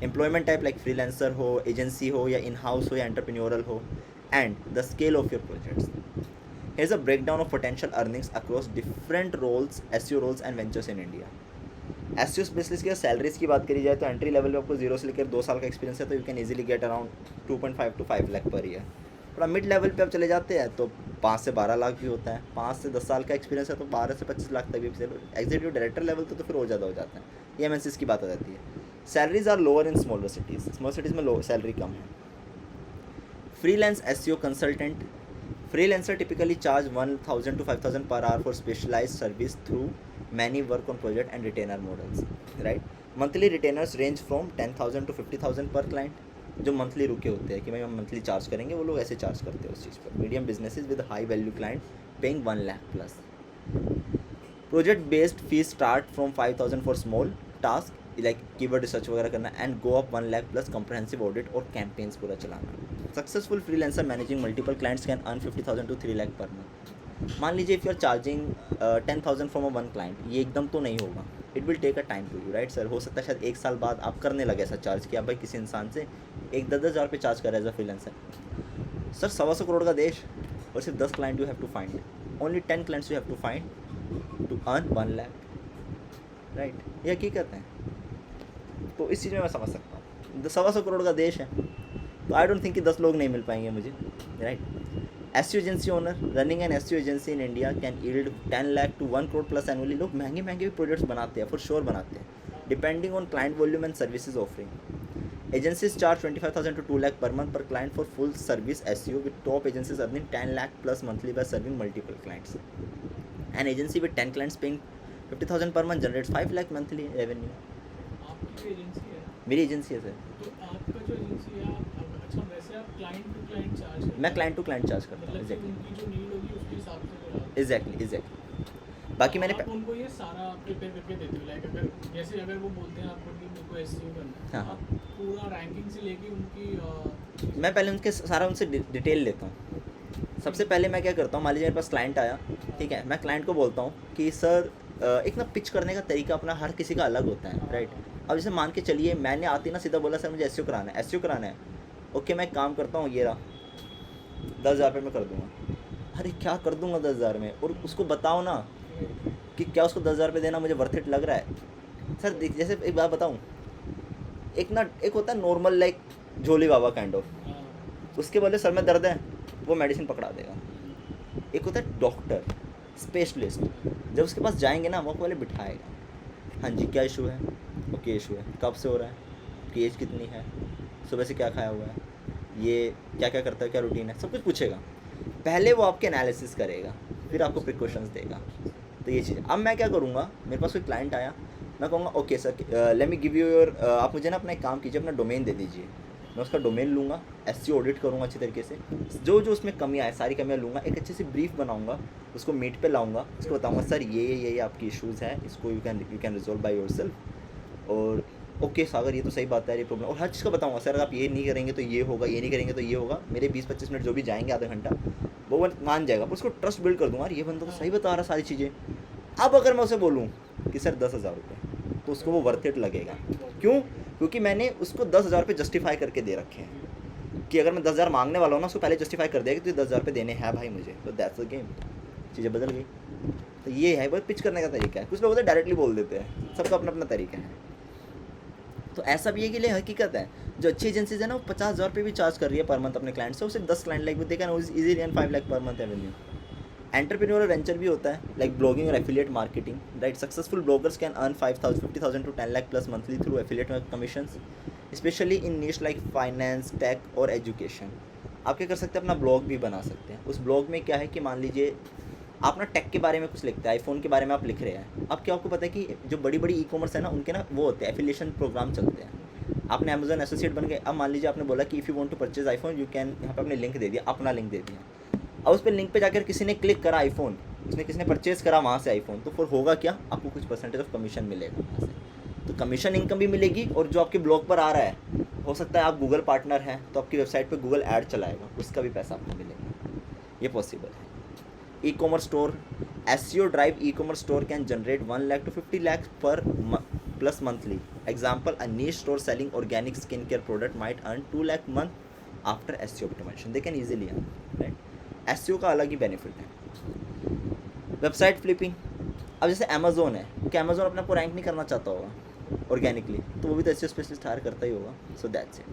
Employment type like freelancer हो, agency हो या in-house हो या entrepreneurial हो, and the scale of your projects. Here's a breakdown of potential earnings across different roles, SEO roles and ventures in India. SEO specialist की सैलरीज की बात करी जाए तो एंट्री लेवल पे आपको 0 से लेकर 2 साल का एक्सपीरियंस है तो you can easily get around 2.5 to 5 lakh per year. थोड़ा मिड लेवल पे आप चले जाते हैं तो 5 से 12 लाख भी होता है। 5 से 10 साल का एक्सपीरियंस है तो 12 से 25 लाख तक भी। एग्जीक्यूटिव डायरेक्टर लेवल तो फिर और ज़्यादा हो जाता है। ये एमएनसीज की बात आ जाती है। Salaries are lower in smaller cities, small cities में लो सैलरी कम है। Freelance SEO consultant, freelancer typically charge 1000 to 5000 per hour for specialized service through many work on project and retainer models, right. Monthly retainers range from 10000 to 50000 per client, जो monthly रुके होते हैं कि भाई हम monthly charge करेंगे, वो लोग ऐसे चार्ज करते हैं उस चीज़ पर। Medium businesses with high value client paying 1 lakh plus. Project based fees start from 5000 for small task like keyword research वगैरह करना and go up 1 lakh plus comprehensive audit और कैंपेन्स पूरा चलाना। Successful freelancer managing multiple clients can earn 50,000 to 3 lakh per month. मान लीजिए if you are charging 10,000 from a 1 client, ये एकदम तो नहीं होगा, it will take a time to you, right sir. हो सकता है शायद 1 साल बाद आप करने लगे ऐसा चार्ज कि आप भाई किसी इंसान से 10,000 10,000 पे चार्ज कर रहे as a freelancer. Sir 125 crore का देश और सिर्फ 10 client you have to find, only 10 clients you have to find to earn 1 lakh, right. ये हकीकत है। तो इस चीज़ में मैं समझ सकता हूँ 125 करोड़ का देश है तो आई डोंट थिंक कि 10 लोग नहीं मिल पाएंगे मुझे, right. SEO agency owner running an SEO agency in India can yield 10 lakh to 1 crore plus annually. लोग महंगे महंगे भी प्रोजेक्ट्स बनाते हैं, फॉर श्योर बनाते हैं, depending on client volume and services offering. Agencies charge 25,000 to 2 lakh per month per client for full service SEO, with top agencies earning 10 lakh plus monthly by serving multiple clients. An agency with 10 clients paying 50,000 per month generates 5 lakh monthly revenue. आपकी agency है? मेरी agency है sir. तो आपका जो agency है, अच्छा वैसे आप क्लाइंट टू क्लाइंट चार्ज करते हैं? मैं क्लाइंट टू क्लाइंट चार्ज करता हूँ, मतलब कि एग्जैक्टली उनकी जो नीड होगी उसके हिसाब से जो है। एग्जैक्टली बाकी मैंने आप उनको ये सारा प्रिपेयर करके देते हो, लाइक अगर जैसे अगर वो बोलते हैं आपको कि मेरे को एसईओ करना है, हाँ, हाँ। आप पूरा रैंकिंग से लेके उनकी मैं पहले उनके सारा उनसे डिटेल लेता हूँ। सबसे पहले मैं क्या करता हूँ, मान लीजिए मेरे पास क्लाइंट आया, ठीक है, मैं क्लाइंट को बोलता हूँ कि सर एक ना पिच करने का तरीका अपना हर किसी का अलग होता है, राइट। अब जैसे मान के चलिए मैंने आती ना सीधा बोला सर मुझे एसईओ कराना है, एसईओ कराना है, ओके मैं एक काम करता हूँ, ये रहा 10,000 रुपये में कर दूंगा। अरे क्या कर दूंगा 10,000 में, और उसको बताओ ना कि क्या उसको 10,000 रुपये देना मुझे वर्थ इट लग रहा है। सर देख, जैसे एक बात बताऊँ, एक होता है नॉर्मल लाइक झोली बाबा काइंड ऑफ, उसके बोले सर में दर्द है, वो मेडिसिन पकड़ा देगा। एक होता है डॉक्टर स्पेशलिस्ट, जब उसके पास जाएंगे ना वो आपको पहले बिठाएगा, हाँ जी क्या इशू है, ओके इशू है, कब से हो रहा है, आपकी एज कितनी है, सुबह से क्या खाया हुआ है, ये क्या क्या करता है, क्या रूटीन है, सब कुछ पूछेगा। पहले वो आपके एनालिसिस करेगा, फिर आपको प्रिकॉशंस देगा। तो ये चीज़ अब मैं क्या करूँगा, मेरे पास कोई क्लाइंट आया, मैं कहूँगा okay sir let me give you your, आप मुझे ना अपना एक काम कीजिए, अपना डोमेन दे दीजिए। मैं उसका डोमेन लूँगा, एसईओ ऑडिट करूँगा अच्छी तरीके से, जो जो उसमें कमियाँ है सारी कमियाँ लूँगा, एक अच्छी सी ब्रीफ बनाऊँगा, उसको मीट पे लाऊँगा, उसको बताऊँगा सर ये आपकी इश्यूज़ हैं, इसको you can resolve by yourself. और ओके सागर ये तो सही बात है, ये प्रॉब्लम, और हर चीज़ का बताऊँगा सर आप ये नहीं करेंगे तो ये होगा, ये नहीं करेंगे तो ये होगा। मेरे 20-25 मिनट जो भी जाएंगे, आधा घंटा, वो मान जाएगा, पर उसको ट्रस्ट बिल्ड कर दूँगा, ये बंदा तो सही बता रहा सारी चीज़ें। अब अगर मैं उसे बोलूँ कि सर 10,000 रुपये, तो उसको वो वर्थ इट लगेगा। क्यों? क्योंकि मैंने उसको 10,000 रुपये जस्टिफाई करके दे रखे हैं कि अगर मैं 10,000 मांगने वाला हूँ ना, उसको पहले जस्टिफाई कर दिया कि तुझे 10,000 रुपये देने हैं भाई मुझे, तो दैट्स द गेम, चीज़ें बदल गई। तो ये है बस पिच करने का तरीका है। कुछ लोग तो डायरेक्टली बोल देते हैं, सबका अपना अपना तरीका है। तो ऐसा भी है कि लिए हकीकत है, जो अच्छी एजेंसीज है ना वो 50,000 रुपये भी चार्ज कर रही है पर मंथ अपने क्लाइंट से, उसे 10 client like they can easily earn 5 lakh per month revenue. Entrepreneur venture भी होता है लाइक ब्लॉगिंग और affiliate marketing, right. Successful bloggers can earn 50,000 to 10 lakh plus monthly through affiliate commissions, especially in niche like finance, tech और education. आप क्या कर सकते हैं, अपना ब्लॉग भी बना सकते हैं। उस ब्लॉग में क्या है कि मान लीजिए आप ना टेक के बारे में कुछ लिखते हैं, आईफोन के बारे में आप लिख रहे हैं। अब क्या आपको पता है कि जो बड़ी बड़ी ई कॉमर्स है ना, उनके ना वो होते हैं एफिलिएशन प्रोग्राम चलते हैं। आपने अमेजोन एसोसिएट बन गए, अब मान लीजिए आपने बोला कि if you want to purchase iPhone you can, यहाँ पे आपने लिंक दे दिया, अपना लिंक दे दिया। अब उस पर लिंक पे जाकर किसी ने क्लिक करा आईफोन, उसने किसी ने परचेज़ करा वहाँ से आईफोन, तो फिर होगा क्या, आपको कुछ परसेंटेज ऑफ कमीशन मिलेगा वहाँ से। तो कमीशन इनकम भी मिलेगी, और जो आपके ब्लॉग पर आ रहा है, हो सकता है आप गूगल पार्टनर हैं तो आपकी वेबसाइट पे गूगल ऐड चलाएगा, उसका भी पैसा आपको मिलेगा। ये पॉसिबल है। E commerce store, SEO drive e commerce store can generate 1 lakh to 50 lakh पर plus monthly. Example, a niche store selling organic skin care product might earn 2 lakh month after SEO optimisation, they can easily earn, right. SEO का अलग ही benefit है। Website flipping, अब जैसे Amazon है, क्या Amazon अपने आपको रैंक नहीं करना चाहता होगा ऑर्गेनिकली, तो वो भी तो एसईओ स्पेशलिस्ट हायर करता ही होगा। So that's it.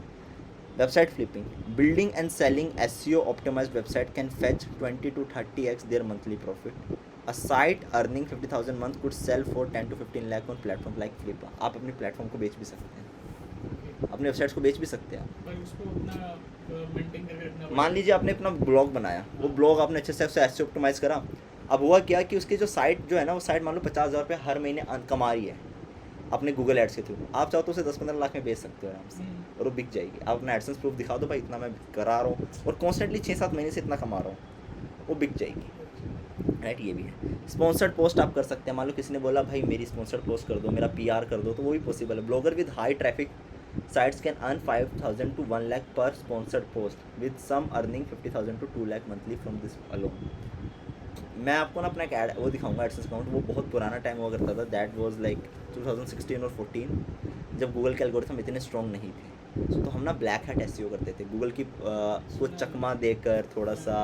Website flipping, building and selling SEO optimized website can fetch 20 to 30x their monthly profit. A site earning 50,000 month could sell for 10 to 15 lakh on platform like Flippa. आप अपने platform को बेच भी सकते हैं, अपने websites को बेच भी सकते हैं। पर उसको अपना मेंटेन करके रखना मान लीजिए आपने अपना ब्लॉग बनाया, वो ब्लॉग आपने अच्छे से एसईओ ऑप्टिमाइज करा। अब हुआ क्या कि उसकी जो साइट जो है ना, वो साइट मान लो 50,000 रुपये हर महीने कमा रही है अपने गूगल एड्स के थ्रू। आप चाहो तो उसे 10-15 लाख में बेच सकते हो आराम से, और वो बिक जाएगी। आप अपना एडसेंस प्रूफ दिखा दो, भाई इतना मैं करा रहा हूँ और कॉन्स्टेंटली 6-7 महीने से इतना कमा रहा हूँ, वो बिक जाएगी, राइट। ये भी है। स्पॉन्सर्ड पोस्ट आप कर सकते हैं, मान लो किसी ने बोला भाई मेरी स्पॉन्सर्ड पोस्ट कर दो, मेरा पीआर कर दो, तो वो भी पॉसिबल है। Blogger with high traffic sites can earn 5,000 to 1 lakh per sponsored post with some earning 50,000 to 2 lakh monthly from this alone। मैं आपको ना अपना एक ऐड वो दिखाऊंगा, एडसेंस अकाउंट, वो बहुत पुराना टाइम हुआ करता था, दैट वाज लाइक 2016 और 14, जब गूगल के एल्गोरिथम इतने स्ट्रॉन्ग नहीं थे। तो हम ना ब्लैक हैट एसईओ करते थे, गूगल की को चकमा देकर, थोड़ा सा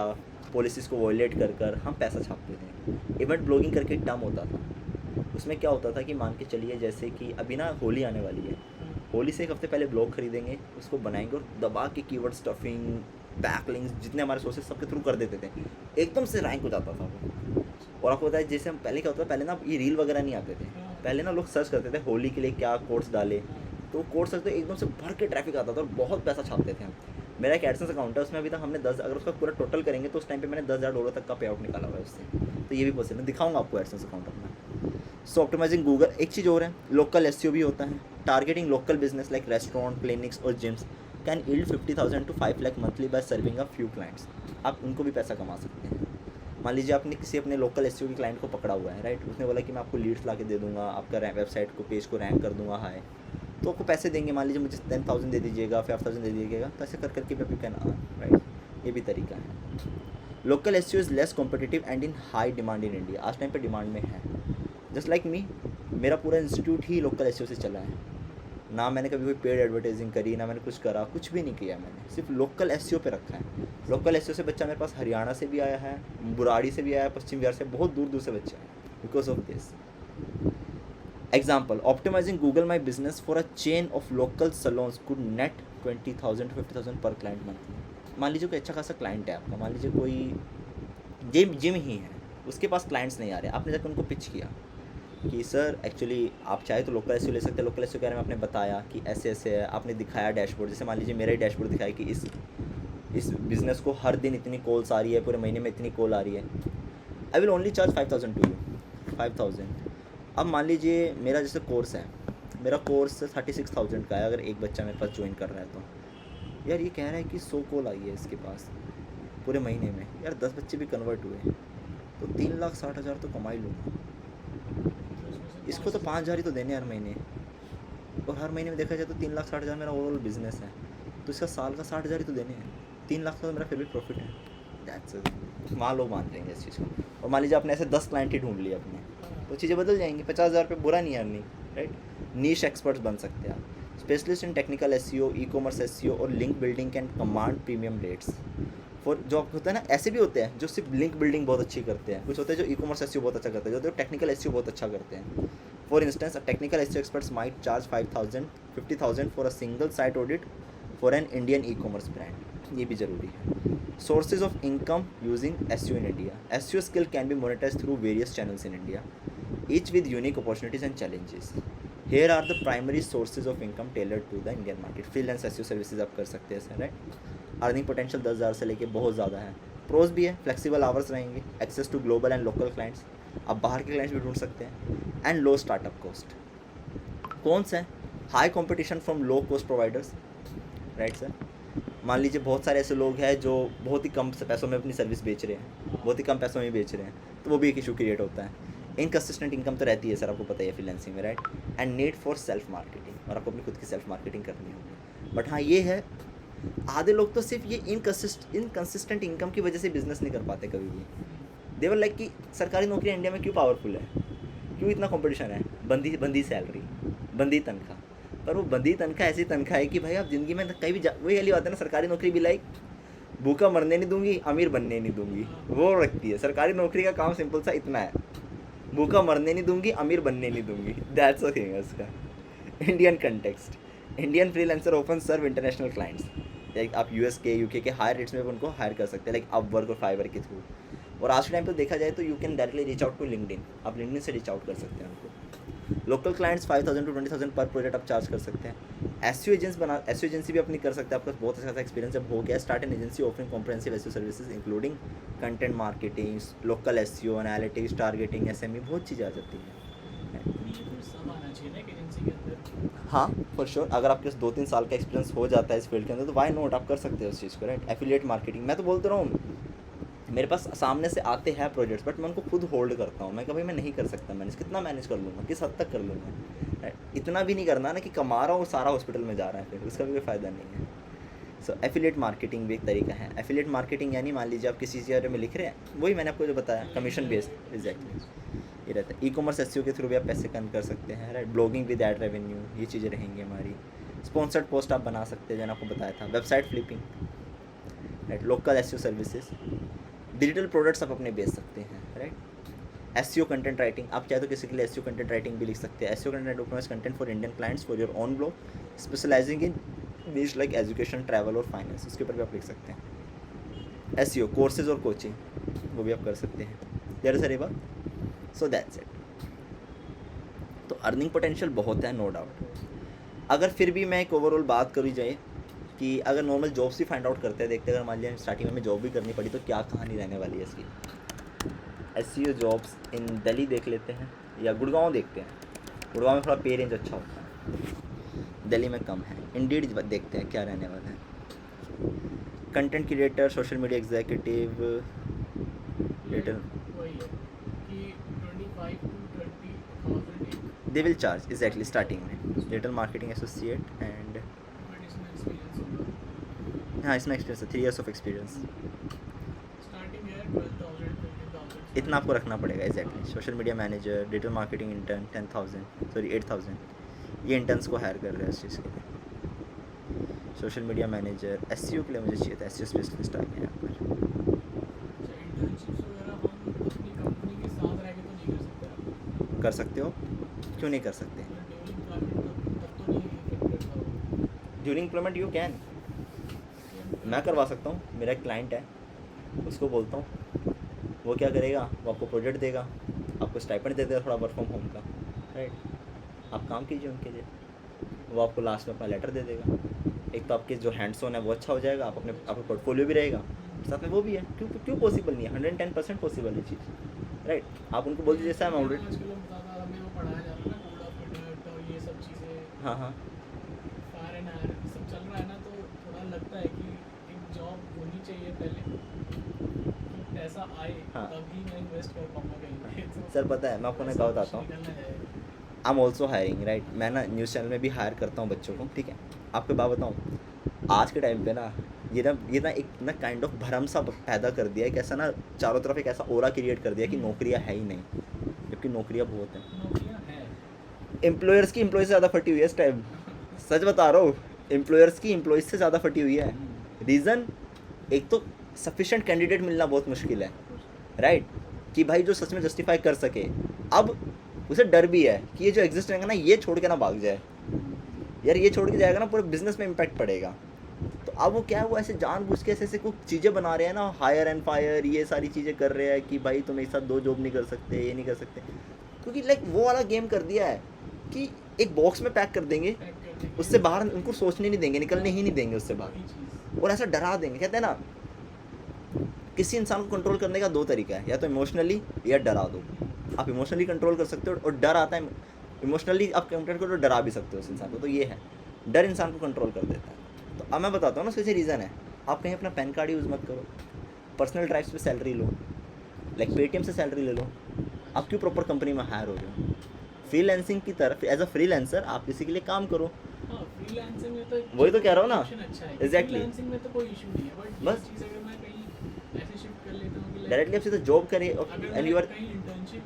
पॉलिसीज़ को वॉयलेट कर कर हम पैसा छापते थे। इवेंट ब्लॉगिंग करके एक टर्म होता था, उसमें क्या होता था कि मान के चलिए जैसे कि अभी ना होली आने वाली है, होली से एक हफ्ते पहले ब्लॉग खरीदेंगे, उसको बनाएंगे और दबा के कीवर्ड स्टफिंग, बैकलिंक्स, जितने हमारे सोर्सेस सबके थ्रू कर देते थे, एकदम से रैंक हो जाता था वो। और आपको पता है जैसे हम पहले क्या होता था, पहले ना ये रील वगैरह नहीं आते थे, पहले ना लोग सर्च करते थे होली के लिए क्या कोड्स डाले, तो कोड सर्च तो एकदम से भर के ट्रैफिक आता था और बहुत पैसा छापते थे हम। मेरा एक एडसेंस अकाउंट है, उसमें अभी तक हमने 10, अगर उसका पूरा टोटल करेंगे तो उस टाइम पे मैंने $10,000 तक का पे आउट निकाला हुआ है उससे। तो ये भी पॉसिबल है, दिखाऊंगा आपको एडसेंस अकाउंट अपना। सो ऑप्टिमाइजिंग गूगल, एक चीज़ और है, लोकल एसईओ भी होता है। Targeting local business like restaurant, clinics और gyms can yield 50,000 to 5 lakh monthly by serving a few clients. आप उनको भी पैसा कमा सकते हैं। मान लीजिए आपने किसी अपने लोकल एसईओ के क्लाइंट को पकड़ा हुआ है, राइट, उसने बोला कि मैं आपको लीड्स ला के दे दूंगा, आपका वेबसाइट को पेज को रैंक कर दूंगा हाई, तो आपको पैसे देंगे, मान लीजिए मुझे 10,000 दे दीजिएगा, 5,000 दे दीजिएगा, तो ऐसे कर करके भी कैन अर्न, राइट। ये भी तरीका है। Local SEO is less competitive and in high demand in India, आज टाइम पे डिमांड में है। जस्ट लाइक मी, मेरा पूरा इंस्टीट्यूट ही लोकल एसईओ से चला है, ना मैंने कभी कोई पेड एडवर्टाइजिंग करी, ना मैंने कुछ करा, कुछ भी नहीं किया मैंने, सिर्फ लोकल एसईओ पे रखा है। लोकल एसईओ से बच्चा मेरे पास हरियाणा से भी आया है, बुराड़ी से भी आया है, पश्चिम बिहार से, बहुत दूर दूर से बच्चे हैं because of this. Example, optimizing Google My Business for a chain of local salons could net 20,000 to 50,000 पर क्लाइंट मंथली। मान लीजिए कोई अच्छा खासा क्लाइंट है आपका, मान लीजिए कोई जिम ही है, उसके पास क्लाइंट्स नहीं आ रहे, आपने जाकर उनको पिच किया कि सर एक्चुअली आप चाहे तो लोकल एसईओ ले सकते हैं, लोकल एसईओ के बारे में आपने बताया कि ऐसे ऐसे है, आपने दिखाया डैशबोर्ड, जैसे मान लीजिए मेरा ही डैशबोर्ड दिखाया कि इस बिज़नेस को हर दिन इतनी कॉल्स आ रही है, पूरे महीने में इतनी कॉल आ रही है, I will only charge 5,000 to you, 5,000। अब मान लीजिए मेरा जैसे कोर्स है, मेरा कोर्स 36,000 का है, अगर एक बच्चा मेरे पास ज्वाइन कर रहा है तो यार ये कह रहा है कि 100 कॉल आई है इसके पास पूरे महीने में, यार 10 बच्चे भी कन्वर्ट हुए तो 3,60,000 तो कमा ही लूँगा। इसको तो 5,000 ही तो देने हर महीने, और हर महीने में देखा जाए तो 3,60,000 मेरा ओवरऑल बिजनेस है, तो इसका साल का 60,000 ही तो देने हैं, 3 लाख का तो मेरा फिर भी प्रॉफिट है। That's it. वहाँ लोग मान जाएंगे इस चीज़ को। और मान लीजिए आपने ऐसे 10 क्लाइंट ही ढूंढ लिए अपने, तो चीज़ें बदल जाएंगी। 50,000 रुपये बुरा नहीं है अर्निंग, राइट। नीश एक्सपर्ट्स बन सकते हैं आप, specialist in technical SEO, e commerce SEO और link building can command premium rates for. जो होता है ना, ऐसे भी होते हैं जो सिर्फ लिंक बिल्डिंग बहुत अच्छी करते हैं, कुछ होते हैं जो ई कॉमर्स एसईओ बहुत अच्छा करते हैं, जो टेक्निकल एसईओ बहुत अच्छा करते हैं। For instance, technical SEO experts might charge 5,000 50,000 for a single site audit for an Indian e commerce brand. ये भी ज़रूरी है। Sources of income using SEO in India, SEO skill can be monetize through various channels in India, each with unique opportunities and challenges. Here are the primary sources of income tailored to the Indian market. Freelance SEO services आप कर सकते हैं sir, right. Earning potential 10,000 से लेके बहुत ज़्यादा है। Pros भी है, फ्लेक्सिबल आवर्स रहेंगे, access to global and local clients, आप बाहर के क्लाइंट्स भी ढूंढ सकते हैं, एंड लो स्टार्टअप कॉस्ट। कौन सा है? High competition from low cost providers, right sir. मान लीजिए बहुत सारे ऐसे लोग हैं जो बहुत ही कम पैसों में अपनी सर्विस बेच रहे हैं, बहुत ही कम पैसों में बेच रहे हैं, तो वो भी एक इशू क्रिएट होता है। इनकंसिस्टेंट इनकम तो रहती है सर, आपको पता ही है फ्रीलांसिंग में, right. And need for self marketing, और आपको अपनी खुद की सेल्फ मार्केटिंग करनी होगी। बट हाँ ये है, आधे लोग तो सिर्फ ये इनकंसिस्टेंट इनकम की वजह से बिजनेस नहीं कर पाते कभी भी। देवर लाइक कि सरकारी नौकरी इंडिया में क्यों पावरफुल है, क्यों इतना कंपटीशन है, बंदी सैलरी, बंदी तनख्वाह। पर वो बंदी तनख्वाह ऐसी तनख्वाह है कि भाई आप ज़िंदगी में कहीं भी वही वाली बात है ना, सरकारी नौकरी भी लाइक भूखा मरने नहीं दूंगी, अमीर बनने नहीं दूंगी, वो रखती है। सरकारी नौकरी का काम सिंपल सा इतना है, भूखा मरने नहीं दूंगी, अमीर बनने नहीं दूंगी, दैट्स अ थिंग उसका। Indian context, Indian freelancer open serve international clients, like आप यूएस के यूके के हायर रेट्स में उनको हायर कर सकते हैं, लाइक अपवर्क और फाइवर के थ्रू। और आज के टाइम पे देखा जाए तो you can directly reach out to LinkedIn, आप लिंक्डइन से रीच आउट कर सकते हैं उनको। लोकल क्लाइंट्स 5,000 to 20,000 पर प्रोजेक्ट आप चार्ज कर सकते हैं। एसईओ एजेंसी भी अपनी कर सकते हैं, आपका बहुत अच्छा एक्सपीरियंस जब हो गया, start an agency offering comprehensive SEO services including content marketing, local SEO, analytics, targeting, SME, बहुत चीज़ें आ जाती हैं। हाँ फॉर श्योर, अगर आपके पास 2-3 साल का एक्सपीरियंस हो जाता है इस फील्ड के अंदर तो वाई नॉट, आप कर सकते हो उस चीज़ को, राइट। एफिलिएट मार्केटिंग, मैं तो बोलता रहा हूँ, मेरे पास सामने से आते हैं प्रोजेक्ट्स, बट मैं उनको खुद होल्ड करता हूँ। मैं कभी मैं नहीं कर सकता मैनेज, कितना मैनेज कर लूँगा, किस हद तक कर लूँगा, इतना भी नहीं करना ना कि कमा रहा हूँ सारा हॉस्पिटल में जा रहा है, फिर उसका भी कोई फ़ायदा नहीं है। सो एफिलिएट मार्केटिंग भी एक तरीका है। एफिलिएट मार्केटिंग यानी मान लीजिए आप किसी चीज़ में लिख रहे हैं, वही मैंने आपको जो बताया, कमीशन बेस्ड, एग्जैक्टली ये रहता है। ई कॉमर्स एसईओ के थ्रू भी आप पैसे अर्न कर सकते हैं, right. Blogging with ad revenue, ये चीज़ें रहेंगी हमारी। स्पॉन्सर्ड पोस्ट आप बना सकते हैं, जैसे आपको बताया था। Website flipping, right. Local SEO services, digital products आप अपने बेच सकते हैं, राइट। एसईओ कंटेंट राइटिंग, आप चाहे तो किसी के लिए एसईओ कंटेंट राइटिंग भी लिख सकते हैं। SEO content optimize content for Indian clients for your own blog, specializing in niche like education, travel और फाइनेंस, उसके ऊपर भी आप लिख सकते हैं। एसईओ कोर्सेज और कोचिंग, वो भी आप कर सकते हैं। There is a river, so that's it. तो अर्निंग पोटेंशियल बहुत है, नो डाउट। अगर फिर भी मैं एक ओवरऑल बात करी जाए कि अगर नॉर्मल जॉब्स ही फाइंड आउट करते हैं, देखते हैं अगर मान लिया स्टार्टिंग में जॉब भी करनी पड़ी तो क्या कहानी रहने वाली है इसकी। एसईओ जॉब्स इन दिल्ली देख लेते हैं या गुड़गांव देखते हैं। गुड़गांव में थोड़ा पे रेंज अच्छा होता है, दिल्ली में कम है। इंडीड देखते हैं क्या रहने वाला है। Content creator, social media executive, digital, they will charge exactly starting में। डिजिटल मार्केटिंग एसोसिएट एंड हाँ इसमें एक्सपीरियंस है, 3 years ऑफ एक्सपीरियंस, इतना आपको रखना पड़ेगा, exactly. Social media manager, digital marketing intern 10,000 sorry 8,000, ये इंटर्न्स को हायर कर रहे हैं इस चीज़ के लिए। सोशल मीडिया मैनेजर, एसईओ के लिए मुझे चाहिए था, एसईओ स्पेशलिस्ट आ गया यहाँ पर। अच्छा, इंटर्नशिप्स वगैरह हम अपनी कंपनी के साथ रह के तो नहीं कर सकते आप? कर सकते हो, क्यों नहीं कर सकते? ड्यूरिंग एम्प्लॉयमेंट तब तो नहीं इफेक्ट करता होगा। ड्यूरिंग एम्प्लॉयमेंट यू कैन, मैं करवा सकता हूँ, मेरा एक क्लाइंट है, उसको बोलता हूँ, वो क्या करेगा, वो आपको प्रोजेक्ट देगा, आपको स्टाइपेंड दे देगा थोड़ा वर्क फ्रॉम होम का, राइट, आप काम कीजिए उनके लिए, वो आपको लास्ट में अपना लेटर दे देगा। एक तो आपके जो हैंड्स ऑन है वो अच्छा हो जाएगा, आप अपने आपका पोर्टफोलियो भी रहेगा, साथ में वो भी है। क्यों पॉसिबल नहीं है? 110% पॉसिबल है चीज़, राइट। आप उनको बोल दीजिए सर मैं ऑलरेडी, आजकल हम ज़्यादा हमें वो पढ़ाया जा रहा है ना, कोड ऑफ कंडक्ट और ये सब चीज़ें, हाँ हाँ फायर एंड हायर सब चल रहा है ना, तो थोड़ा लगता है कि एक जॉब होनी चाहिए पहले, कि पैसा आए हाँ। तभी मैं इन्वेस्ट कर पाऊंगा कहीं पे। तो सर पता है मैं आपको ना क्या बताता हूँ, निकलना है। I am also hiring, right. मैं ना न्यूज़ चैनल में भी हायर करता हूँ बच्चों को, ठीक है। आपको बात बताऊँ, आज के टाइम पे ना ये ना एक ना काइंड ऑफ भरम सा पैदा कर दिया है, एक ऐसा ना चारों तरफ एक ऐसा ओरा क्रिएट कर दिया कि नौकरियाँ है ही नहीं, जबकि नौकरियाँ बहुत हैं। नौकरियां हैं। एम्प्लॉयर्स की एम्प्लॉय से ज़्यादा फटी हुई है इस टाइम, सच बता रहा हूँ, एम्प्लॉयर्स की एम्प्लॉयज़ से ज़्यादा फटी हुई है। रीज़न, एक तो सफिशेंट कैंडिडेट मिलना बहुत मुश्किल है, राइट, कि भाई जो सच में जस्टिफाई कर सके। अब उसे डर भी है कि ये जो एग्जिस्ट रहेगा ना, ये छोड़ के ना भाग जाए, यार ये छोड़ के जाएगा ना पूरे बिजनेस में इम्पैक्ट पड़ेगा। तो अब वो क्या है, वो ऐसे जानबूझ के ऐसे कुछ चीज़ें बना रहे हैं ना, हायर एंड फायर, ये सारी चीज़ें कर रहे हैं कि भाई तुम एक साथ 2 जॉब नहीं कर सकते, ये नहीं कर सकते, क्योंकि लाइक वो वाला गेम कर दिया है कि एक बॉक्स में पैक कर देंगे, पैक कर देंगे। उससे बाहर उनको सोचने नहीं देंगे, निकलने ही नहीं देंगे उससे बाहर, वही चीज़। और ऐसा डरा देंगे। कहते हैं ना, किसी इंसान को कंट्रोल करने का 2 तरीका है, या तो इमोशनली या डरा दो। आप इमोशनली कंट्रोल कर सकते हो, और डर आता है, इमोशनली आप कंट्रोल करो तो डरा भी सकते हो उस इंसान को। तो ये है, डर इंसान को कंट्रोल कर देता है। तो अब मैं बताता हूँ ना, उसके रीज़न है, आप कहीं अपना पैन कार्ड यूज़ मत करो, पर्सनल ड्राइव्स पे सैलरी लो, लाइक पेटीएम से सैलरी ले लो, आप क्यों प्रॉपर कंपनी में हायर हो रहे हो? फ्रीलांसिंग की तरफ, एज अ फ्रीलांसर आप किसी के लिए काम करो। हाँ, फ्रीलांसिंग में तो वही तो कह रहा हूँ ना, ऑप्शन अच्छा है। exactly। फ्रीलांसिंग में तो कोई इशू नहीं है, बट बस। बस चीज़ अगर मैं कहीं ऐसे शिफ्ट कर लेता हूँ कि डायरेक्टली आप सीधा जॉब करें, अगर एंड मैं यू आर, कहीं इंटर्नशिप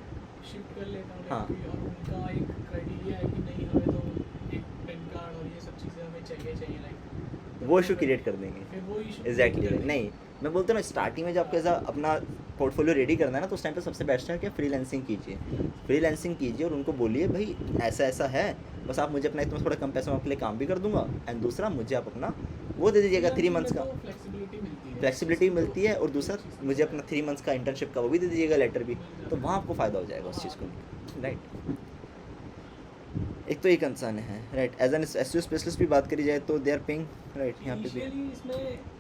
शिफ्ट कर लेता हूँ हाँ। directly, और उनका एक क्राइटेरिया है कि नहीं हमें तो एक पैन कार्ड और ये सब चीज़ें हमें चाहिए लाइक, वो इशू क्रिएट कर देंगे। फिर वो इशू एग्जैक्टली नहीं, मैं बोलता हूँ ना, स्टार्टिंग में जब आपको ऐसा अपना पोर्टफोलियो रेडी करना है ना, तो उस टाइम पे सबसे बेस्ट है कि फ्रीलांसिंग कीजिए, फ्रीलांसिंग कीजिए और उनको बोलिए भाई ऐसा ऐसा है, बस आप मुझे अपना इतना थोड़ा कम पैसे में आपके लिए काम भी कर दूंगा, एंड दूसरा मुझे आप अपना वो दे दीजिएगा 3 मंथ्स का, फ्लेक्सिबिलिटी मिलती है, और दूसरा मुझे अपना 3 मंथ्स का इंटर्नशिप का वो भी दे दीजिएगा, लेटर भी, तो वहाँ आपको फ़ायदा हो जाएगा उस चीज़ को, राइट। एक तो ये कंसर्न है, right. As an SEO specialist भी बात करी जाए तो दे आर पेइंग, राइट, यहाँ पे भी इनिशियली इसमें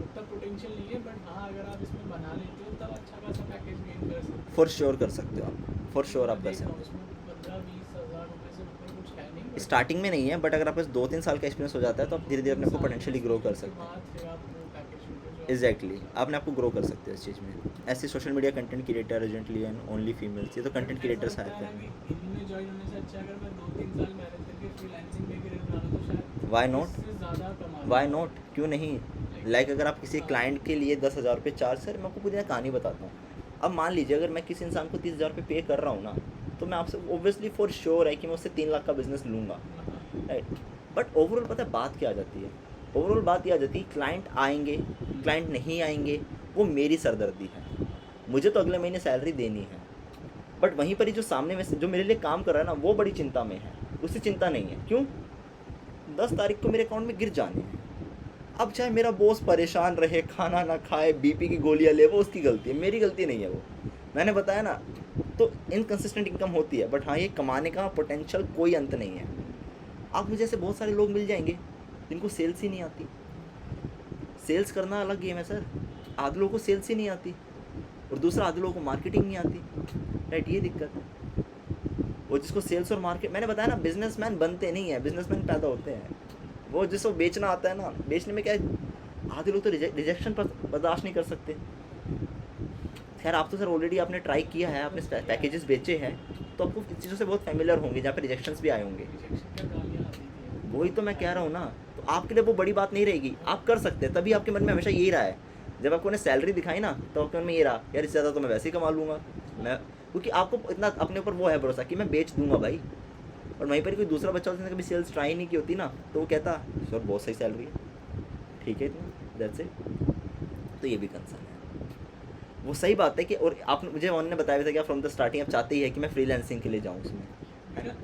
उतना पोटेंशियल नहीं है, बट हाँ अगर आप इसमें बना लेते हो तब अच्छा खासा पैकेज गेन कर सकते हो। फॉर श्योर कर सकते हो आप, फॉर श्योर आप कर सकते हो। इसमें 15-20 हज़ार रुपये से ऊपर कुछ है नहीं, but स्टार्टिंग में नहीं है, बट अगर आपके पास 2-3 साल का एक्सपीरियंस हो जाता है तो आप धीरे धीरे अपने आप को पोटेंशियली ग्रो कर सकते हैं। बाद फिर आप वो पैकेज में जो एग्जैक्टली, आपने आपको ग्रो कर सकते हो इस चीज़ में। ऐसे social media content creator urgently and only females, ये तो कंटेंट क्रिएटर्स हायर कर रहे हैं। इनमें जॉइन होने से अच्छा अगर मैं 2-3 साल मैनेज करके फ्रीलांसिंग में करियर बना लूँ तो शायद वाई नॉट, इससे ज़्यादा कमा वाई नॉट, क्यों नहीं। लाइक अगर आप किसी क्लाइंट के लिए 10,000 रुपये चार्ज, सर मैं आपको पूरी ना कहानी बताता हूँ। अब मान लीजिए अगर मैं किसी इंसान को 30,000 रुपये पे कर रहा हूँ ना, तो मैं आपसे ऑब्वियसली फॉर श्योर है कि मैं उससे 3 लाख का बिजनेस लूँगा, राइट। बट ओवरऑल पता है बात क्या आ जाती है, ओवरऑल बात ये आ जाती है, क्लाइंट आएंगे, क्लाइंट नहीं आएंगे, वो मेरी सरदर्दी है, मुझे तो अगले महीने सैलरी देनी है। बट वहीं पर ही जो सामने में जो मेरे लिए काम कर रहा है ना, वो बड़ी चिंता में है, उससे चिंता नहीं है। क्यों? 10 तारीख को मेरे अकाउंट में गिर जाने हैं। अब चाहे मेरा बॉस परेशान रहे, खाना ना खाए, बीपी की गोलियां ले, वो उसकी गलती है, मेरी गलती नहीं है। वो मैंने बताया ना, तो इनकंसिस्टेंट इनकम होती है, बट हाँ ये कमाने का पोटेंशियल कोई अंत नहीं है। आप मुझे ऐसे बहुत सारे लोग मिल जाएंगे जिनको सेल्स ही नहीं आती। सेल्स करना अलग गेम है सर, आधे लोगों को सेल्स ही नहीं आती, और दूसरा आधे लोगों को मार्केटिंग नहीं आती, राइट। ये दिक्कत है। वो जिसको सेल्स और मार्केट, मैंने बताया ना, बिजनेसमैन बनते नहीं है, बिजनेसमैन पैदा होते हैं। वो जिसको बेचना आता है ना, बेचने में क्या है, आधे लोग तो रिजेक्शन पर बर्दाश्त नहीं कर सकते। खैर आप तो सर ऑलरेडी आपने ट्राई किया है, आपने पैकेजेस बेचे हैं, तो आपको इस चीज़ों से बहुत फैमिलियर होंगे, जहाँ पे रिजेक्शंस भी आए होंगे। वही तो मैं कह रहा हूँ ना, तो आपके लिए वो बड़ी बात नहीं रहेगी, आप कर सकते हैं। तभी आपके मन में हमेशा यही रहा है, जब आपको उन्हें सैलरी दिखाई ना, तो आपके मन में ये रहा, यार इससे ज़्यादा तो मैं वैसे ही कमा लूँगा मैं, क्योंकि आपको इतना अपने ऊपर वो है भरोसा कि मैं बेच दूंगा भाई, और वहीं पर कोई दूसरा बच्चा होता है जिसने कभी सेल्स ट्राई नहीं की होती ना, तो वो कहता सर बहुत सही सैलरी है, ठीक है इतना, दैट्स इट। तो ये भी कंसर्न है। वो सही बात है कि, और आपने मुझे उन्होंने बताया भी था कि आप फ्रॉम द स्टार्टिंग आप चाहते ही है कि मैं फ्रीलांसिंग के लिए जाऊँ उसमें, है ना,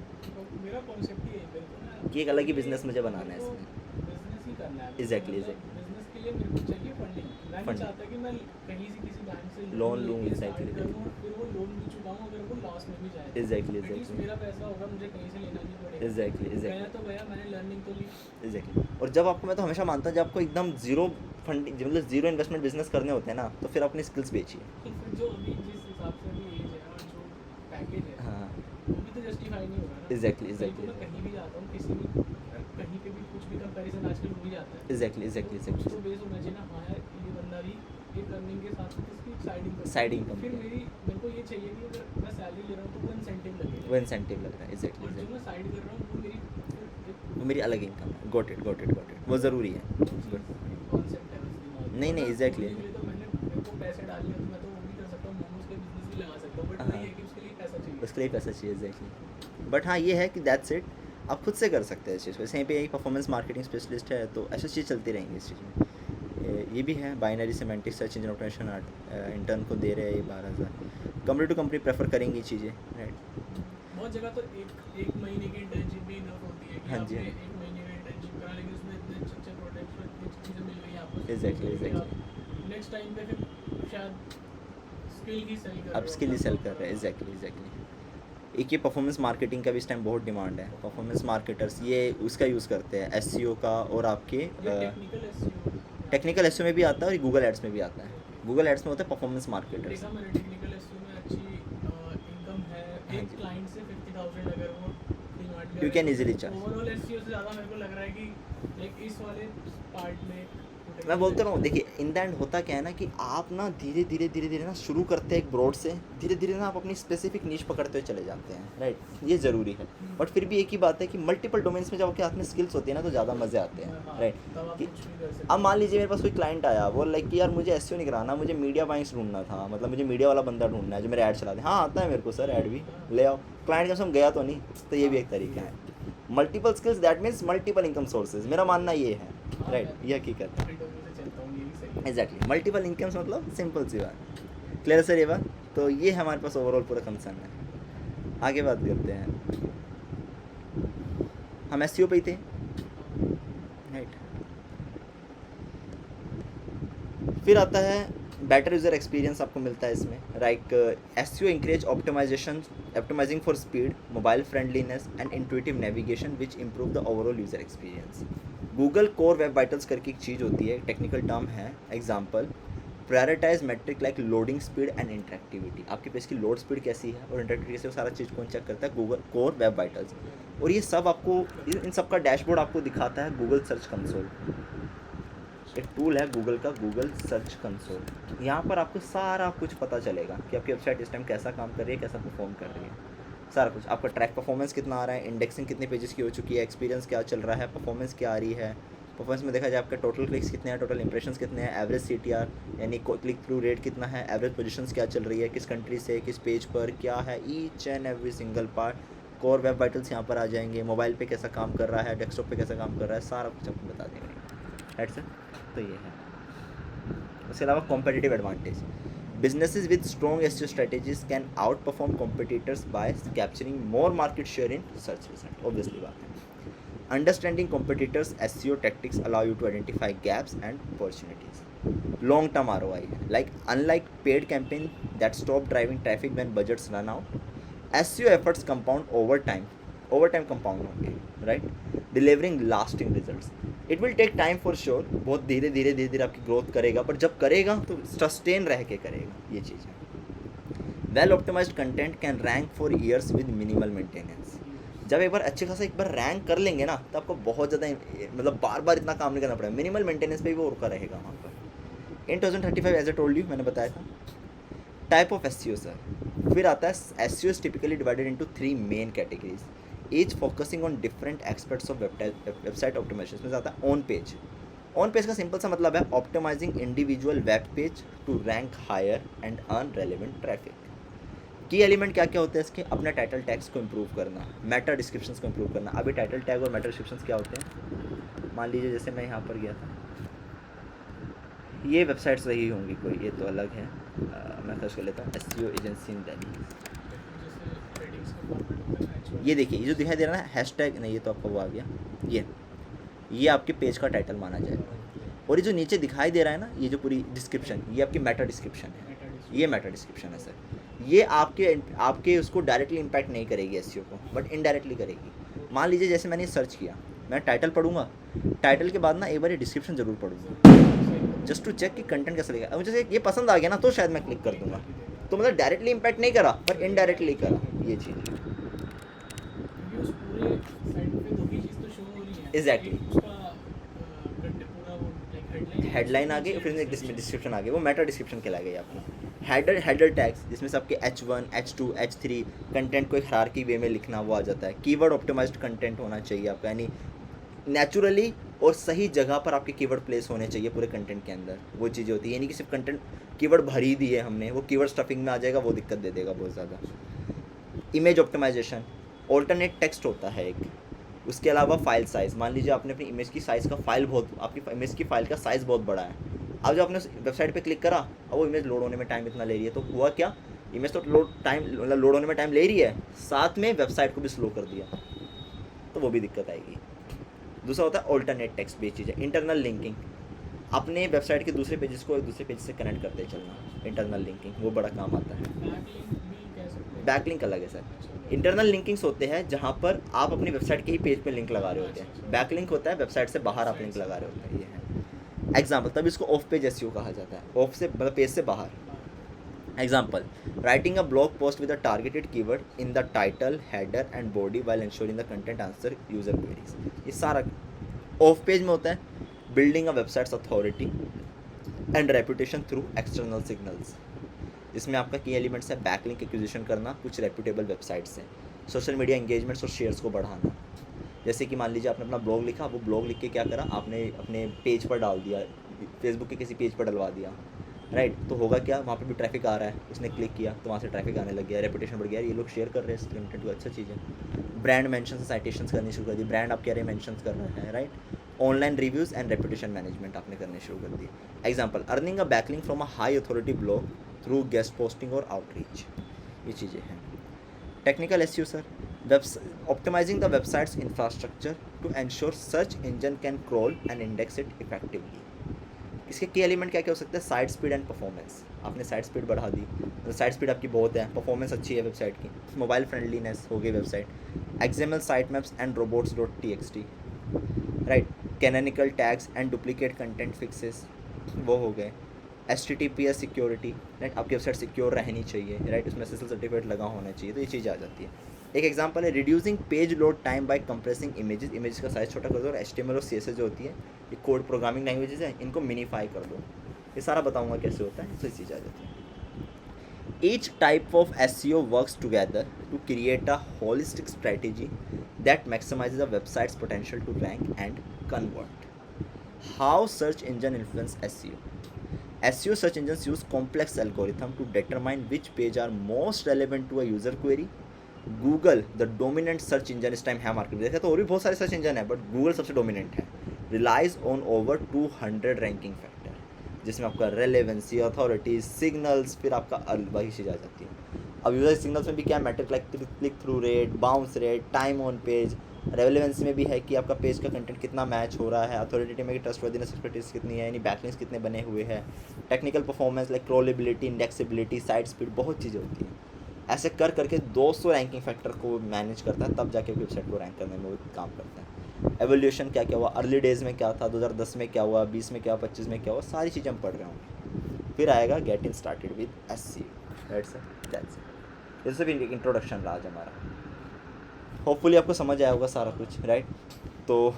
मेरा कॉन्सेप्ट ही है मेरे को ना कि एक अलग ही बिजनेस मुझे बनाना है इसमें। बिजनेस ही करना है। Exactly, बिजनेस के लिए मेरे को चाहिए फंडिंग। मैं नहीं Funding. चाहता कि मैं कहीं से किसी बैंक से Loan लूँ, लेके exactly, start करूँ, फिर वो लोन भी चुकाऊँ अगर वो लॉस में भी जाए। Exactly, At least exactly. मेरा पैसा होगा, मुझे कहीं से लेना नहीं पड़ेगा। Exactly, exactly. गया तो गया, मैंने लर्निंग तो ली। एग्जैक्टली। और जब आपको, मैं तो हमेशा मानता हूँ जब आपको एकदम जीरो फंडिंग, मतलब जीरो इन्वेस्टमेंट बिजनेस करने होते हैं ना, तो फिर अपनी स्किल्स बेचिए। तो फिर जो अभी जिस हिसाब से अभी एज है और जो पैकेज है, हाँ वो भी तो जस्टिफाई नहीं होगा ना। Exactly, कहीं तो exactly. मैं कहीं भी जाता हूँ, किसी भी कहीं पे भी कुछ भी कंपैरिजन आजकल हो ही जाता है। एग्जैक्टली एग्जैक्टली तो एग्जैक्टली उसको बेस होना चाहिए ना, हाँ यार ये बंदा भी ये अर्निंग के साथ साथ इसकी साइड इनकम Side income फिर है। मेरे को ये चाहिए कि अगर मैं सैलरी ले रहा हूँ तो वो इंसेंटिव लगे। वो इंसेंटिव लग रहा है। एग्जैक्टली और जो एग्जैक्टली। मैं साइड कर रहा हूँ वो मेरी फिर वो मेरी अलग इनकम है। Got it got it got it, वो ज़रूरी है। कॉन्सेप्ट है उस दिमाग नहीं, नहीं, अगर exactly. खोलने के लिए तो मैंने मेरे को पैसे डालने हैं तो मैं तो वो भी कर सकता हूँ, मोमोज का बिजनेस भी लगा सकता हूँ, बट वही है कि उसके लिए पैसा चाहिए। उसके लिए पैसा चाहिए। एग्जैक्टली। बट हाँ ये है कि दैट्स इट, आप खुद से कर सकते हैं इस चीज़ को। जैसे यहीं पे एक परफॉर्मेंस मार्केटिंग स्पेशलिस्ट है, तो ऐसी चीज़ चलती रहेंगी इस चीज़ में। ये भी है binary semantic search engine automation intern को दे रहे हैं ये 12,000। कंपनी टू कंपनी प्रेफर करेंगी चीज़ें, राइट। बहुत जगह तो एक महीने की इंटर्नशिप भी इनफ होती है कि हाँ जी, आपने हाँ। एक महीने में इंटर्नशिप करा, लेकिन उसमें इतने अच्छे प्रोडक्ट्स और इतनी अच्छी चीज़ें मिल गई हैं आपको। Exactly, exactly. नेक्स्ट टाइम पे फिर शायद स्किल ही सेल कर आप स्किल ही सेल कर रहे हैं। Exactly exactly. एक ये परफॉर्मेंस मार्केटिंग का भी इस टाइम बहुत डिमांड है। परफॉर्मेंस मार्केटर्स ये उसका यूज़ करते हैं, एसईओ का, और आपके टेक्निकल एसईओ टेक्निकल एसईओ में भी आता है और गूगल एड्स में भी आता है। गूगल एड्स में होता है परफॉर्मेंस मार्केटर्स। देखा मैंने टेक्निकल एसईओ में अच्छी इनकम है। हाँ एक जी। क्लाइंट से 50,000 अगर वो डिमांड कर You can easily charge. Overall SEO से ज़्यादा मेरे को लग रहा है कि लाइक इस वाले पार्ट में मैं बोलता रहा हूँ, देखिए इन द एंड होता क्या है ना कि आप ना धीरे धीरे ना शुरू करते हैं एक ब्रॉड से, धीरे धीरे ना आप अपनी स्पेसिफिक नीश पकड़ते हुए चले जाते हैं, राइट। ये ज़रूरी है। बट फिर भी एक ही बात है कि मल्टीपल डोमेन्स में जब आपके हाथ में स्किल्स होती है ना, तो ज़्यादा मज़े आते हैं, राइट। तब आप कि कुछ भी कर सकते अब मान लीजिए मेरे पास कोई क्लाइंट आया, वो लाइक कि यार मुझे एसईओ नहीं कराना, मुझे मीडिया बाइंग्स ढूंढना था, मतलब मुझे मीडिया वाला बंदा ढूंढना है जो मेरे ऐड चला दे। हाँ आता है मेरे को सर, ऐड भी ले आओ। क्लाइंट के साथ गया तो नहीं, तो ये भी एक तरीका है। Multiple skills that means multiple income sources, मेरा मानना ये है, राइट। ये हकीकत है। फ्रीडम से चलता हूँ, ये भी सही है। एग्जैक्टली, मल्टीपल इनकम्स मतलब सिंपल सी बात। क्लियर सर ये बात? तो ये हमारे पास ओवरऑल पूरा कंसर्न है। आगे बात करते हैं, हम एसईओ पे ही थे, राइट। फिर आता है बेटर यूज़र एक्सपीरियंस आपको मिलता है इसमें, like SEO encourage optimizing for speed, mobile friendliness and intuitive navigation which improve the overall user experience. Google core web vitals करके एक चीज़ होती है, टेक्निकल टर्म है। Example, prioritize metric like loading speed and interactivity. आपके page की load speed कैसी है और इंटरेक्टिविटी कैसी है, वो सारा चीज़ कौन चेक करता है? Google core web vitals. और ये सब आपको, इन सब का डैशबोर्ड आपको दिखाता है गूगल सर्च कंसोल। एक टूल है गूगल का, गूगल सर्च कंसोल। यहाँ पर आपको सारा कुछ पता चलेगा कि आपकी वेबसाइट इस टाइम कैसा काम कर रही है, कैसा परफॉर्म कर रही है, सारा कुछ। आपका ट्रैक परफॉर्मेंस कितना आ रहा है, इंडेक्सिंग कितने पेजेस की हो चुकी है, एक्सपीरियंस क्या चल रहा है, परफॉर्मेंस क्या आ रही है। परफॉर्मेंस में देखा जाए आपका टोटल क्लिक्स कितने हैं, टोटल इंप्रेशंस कितने हैं, एवरेज CTR यानी क्लिक थ्रू रेट कितना है, एवरेज पोजीशंस क्या चल रही है, किस कंट्री से, किस पेज पर क्या है, each and every single part. Core web vitals यहाँ पर आ जाएंगे। मोबाइल पे कैसा काम कर रहा है, डेस्कटॉप पे कैसा काम कर रहा है, सारा कुछ आपको बता देंगे, राइट सर। तो ये है। उसके अलावा competitive advantage, businesses with strong SEO strategies can outperform competitors by capturing more market share in search result. Obviously बात है। Understanding competitors' SEO tactics allow you to identify gaps and opportunities. Long term ROI है, like unlike paid campaign that stop driving traffic when budgets run out, SEO efforts compound over time compound होंगे, right? Delivering lasting results. It will take time for sure, बहुत धीरे धीरे आपकी growth करेगा, पर जब करेगा तो सस्टेन रह के करेगा, ये चीज़ है। Well optimized content can rank for years with minimal maintenance. जब एक बार अच्छे खासा एक बार रैंक कर लेंगे ना, तो आपको बहुत ज़्यादा मतलब बार बार इतना काम नहीं करना पड़ेगा, मिनिमल मेंटेनेंस पे भी वो रुका रहेगा वहाँ पर। इन 2035 एज ए टोल्ड यू, मैंने बताया था। टाइप ऑफ एसईओ सर, फिर आता है SEO is typically divided into 3 main categories, each focusing on different aspects of website optimization. में आता है ऑन पेज। ऑन पेज का सिंपल सा मतलब है optimizing individual web page to rank higher and earn relevant traffic. Key element क्या क्या होते हैं इसके, अपने टाइटल टैग्स को इम्प्रूव करना, मेटा डिस्क्रिप्शंस को इम्प्रूव करना। अभी टाइटल टैग और मेटा डिस्क्रिप्शंस क्या होते हैं, मान लीजिए जैसे मैं यहाँ पर गया था, ये वेबसाइट्स रही होंगी कोई, ये तो अलग है, मैं सर्च कर लेता हूँ SEO एजेंसी इन दिल्ली। जैसे रेटिंग्स का फॉर्मेट होता है H1 ये देखिए, ये जो दिखाई दे रहा है ना हैशटैग, नहीं ये तो आपका वो आ गया, ये आपके पेज का टाइटल माना जाएगा। और ये जो नीचे दिखाई दे रहा है ना, ये जो पूरी डिस्क्रिप्शन, ये आपकी मेटा डिस्क्रिप्शन है, ये मेटा डिस्क्रिप्शन है सर। ये आपके उसको डायरेक्टली इम्पैक्ट नहीं करेगी SEO को, बट इनडायरेक्टली करेगी। मान लीजिए जैसे मैंने सर्च किया, मैं टाइटल पढ़ूंगा, टाइटल के बाद ना एक बार ये डिस्क्रिप्शन जरूर पढ़ूंगा, जस्ट टू चेक कि कंटेंट कैसा लगेगा। मुझे ये पसंद आ गया ना तो शायद मैं क्लिक कर दूंगा। तो मतलब डायरेक्टली इम्पैक्ट नहीं करा पर इनडायरेक्टली करा, ये चीज़। क्योंकि उस पूरे साइट पे दो ही चीज़ तो शो हो रही है। Exactly. एक उसका कंटेंट पूरा वो लाइक हेडलाइन आ गई, फिर एक डिस्क्रिप्शन आ गई, वो मेटा डिस्क्रिप्शन कहलाएगी आपकी। हेडर टैग्स, जिसमें से आपके H1, H2, H3 कंटेंट को एक हायरार्की वे में लिखना वो आ जाता है। कीवर्ड ऑप्टिमाइज्ड कंटेंट होना चाहिए आपका, यानी नेचुरली और सही जगह पर आपके कीवर्ड प्लेस होने चाहिए पूरे कंटेंट के अंदर, वो चीज़ें होती है। यानी कि सिर्फ कंटेंट कीवर्ड भर ही दिए हमने, वो कीवर्ड स्टफिंग में आ जाएगा, वो दिक्कत दे देगा बहुत ज़्यादा। इमेज ऑप्टिमाइजेशन, ऑल्टरनेट टेक्स्ट होता है एक, उसके अलावा फाइल साइज़। मान लीजिए आपने अपनी इमेज की साइज़ का फाइल बहुत, आपकी इमेज की फाइल का साइज़ बहुत बड़ा है, अब जब आपने वेबसाइट पे क्लिक करा, अब वो इमेज लोड होने में टाइम इतना ले रही है, तो हुआ क्या, इमेज तो लोड होने में टाइम ले रही है, साथ में वेबसाइट को भी स्लो कर दिया, तो वो भी दिक्कत आएगी। दूसरा होता है ऑल्टरनेट टेक्स्ट बेस्ड चीज़ है। इंटरनल लिंकिंग, अपने वेबसाइट के दूसरे पेजेस को एक दूसरे पेज से कनेक्ट करते चलना, इंटरनल लिंकिंग, वो बड़ा काम आता है। बैकलिंक भी कह सकते हैं। बैकलिंक अलग है सर। इंटरनल लिंकिंग्स होते हैं जहाँ पर आप अपनी वेबसाइट के ही पेज पे लिंक लगा रहे होते हैं। बैकलिंक होता है वेबसाइट से बाहर आप लिंक लगा रहे होते हैं, ये है एग्जाम्पल। तब इसको ऑफ पेज SEO कहा जाता है, ऑफ से मतलब पेज से बाहर। Example, writing a blog post with a targeted keyword in the title, header and body while ensuring the content answer user queries, ये सारा ऑफ पेज में होता है। Building a websites authority and reputation through external signals, इसमें आपका की elements है backlink acquisition करना कुछ रेप्यूटेबल वेबसाइट से, सोशल मीडिया एंगेजमेंट्स और शेयर्स को बढ़ाना। जैसे कि मान लीजिए आपने अपना ब्लॉग लिखा, वो ब्लॉग लिख के क्या करा, आपने अपने पेज पर डाल दिया, फेसबुक के किसी पेज पर डलवा दिया, राइट, तो होगा क्या, वहाँ पे भी ट्रैफिक आ रहा है, उसने क्लिक किया तो वहाँ से ट्रैफिक आने लग गया, रेपुटेशन बढ़ गया, ये लोग शेयर कर रहे हैं इस कंटेंट को, अच्छा चीज़ है। ब्रांड मेंशन साइटेशंस करनी शुरू कर दी, ब्रांड आप कह रहे हैं मेंशन कर रहे हैं, right. Online reviews and reputation management आपने करने शुरू कर दी। Example, earning a backlink from a high authority blog through guest posting और आउटरीच, ये चीज़ें हैं। Technical SEO sir, optimising the website's infrastructure to ensure search engine can crawl and index it effectively. इसके की एलिमेंट क्या क्या हो सकते हैं, साइट स्पीड एंड परफॉर्मेंस। आपने साइट स्पीड बढ़ा दी तो साइट स्पीड आपकी बहुत है, परफॉर्मेंस अच्छी है वेबसाइट की, मोबाइल फ्रेंडलीनेस हो गई website, XML site maps and robots.txt, right, canonical tags and duplicate content fixes वो हो गए, HTTPS सिक्योरिटी, राइट, आपकी वेबसाइट सिक्योर रहनी चाहिए, राइट, उसमें SSL सर्टिफिकेट लगा होना चाहिए, तो ये चीज़ आ जाती है। एक एग्जांपल है reducing page load time by compressing images का साइज छोटा कर दो, और HTML और CSS जो होती है, ये कोड प्रोग्रामिंग लैंग्वेजेस हैं, इनको मिनीफाई कर दो, ये सारा बताऊंगा कैसे होता है, तो ये चीज़ आ जाती है। Each type of SEO works together to create a holistic strategy that maximizes a website's potential to rank and convert. How search engine influence SEO? SEO search engines use complex algorithm to determine which page are most relevant to a user query. Google, the dominant search engine इस time है market में, देखा तो और भी बहुत सारे search engine है, बट गूगल सबसे डोमिनेंट है, relies on over 200 ranking factor, जिसमें आपका रेलेवेंसी, अथॉरिटी, सिग्नल्स, फिर आपका वही चीज़ आ जाती है। अब यूजर सिग्नल्स में भी क्या metric like click through rate, bounce rate, time on page, relevancy में भी है कि आपका पेज का कंटेंट कितना मैच हो रहा है, अथॉरिटी में ट्रस्टवर्दीनेस एक्सपर्टीज कितनी है, यानी बैकलिंक्स कितने बने हुए हैं, technical performance like crawlability, indexability, site speed, बहुत चीज़ें होती हैं। ऐसे कर करके 200 रैंकिंग फैक्टर को मैनेज करता है, तब जाके वेबसाइट को रैंक करने में वो काम करता है। एवोल्यूशन क्या क्या हुआ, अर्ली डेज़ में क्या था, 2010 में क्या हुआ, 20 में क्या हुआ, 25 में क्या हुआ, सारी चीज़ें हम पढ़ रहे होंगे। फिर आएगा get in started with SEO, that's it. ये सिर्फ एक इंट्रोडक्शन रहा आज हमारा, होपफुली आपको समझ आया होगा सारा कुछ, राइट। तो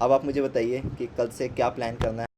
अब आप मुझे बताइए कि कल से क्या प्लान करना है।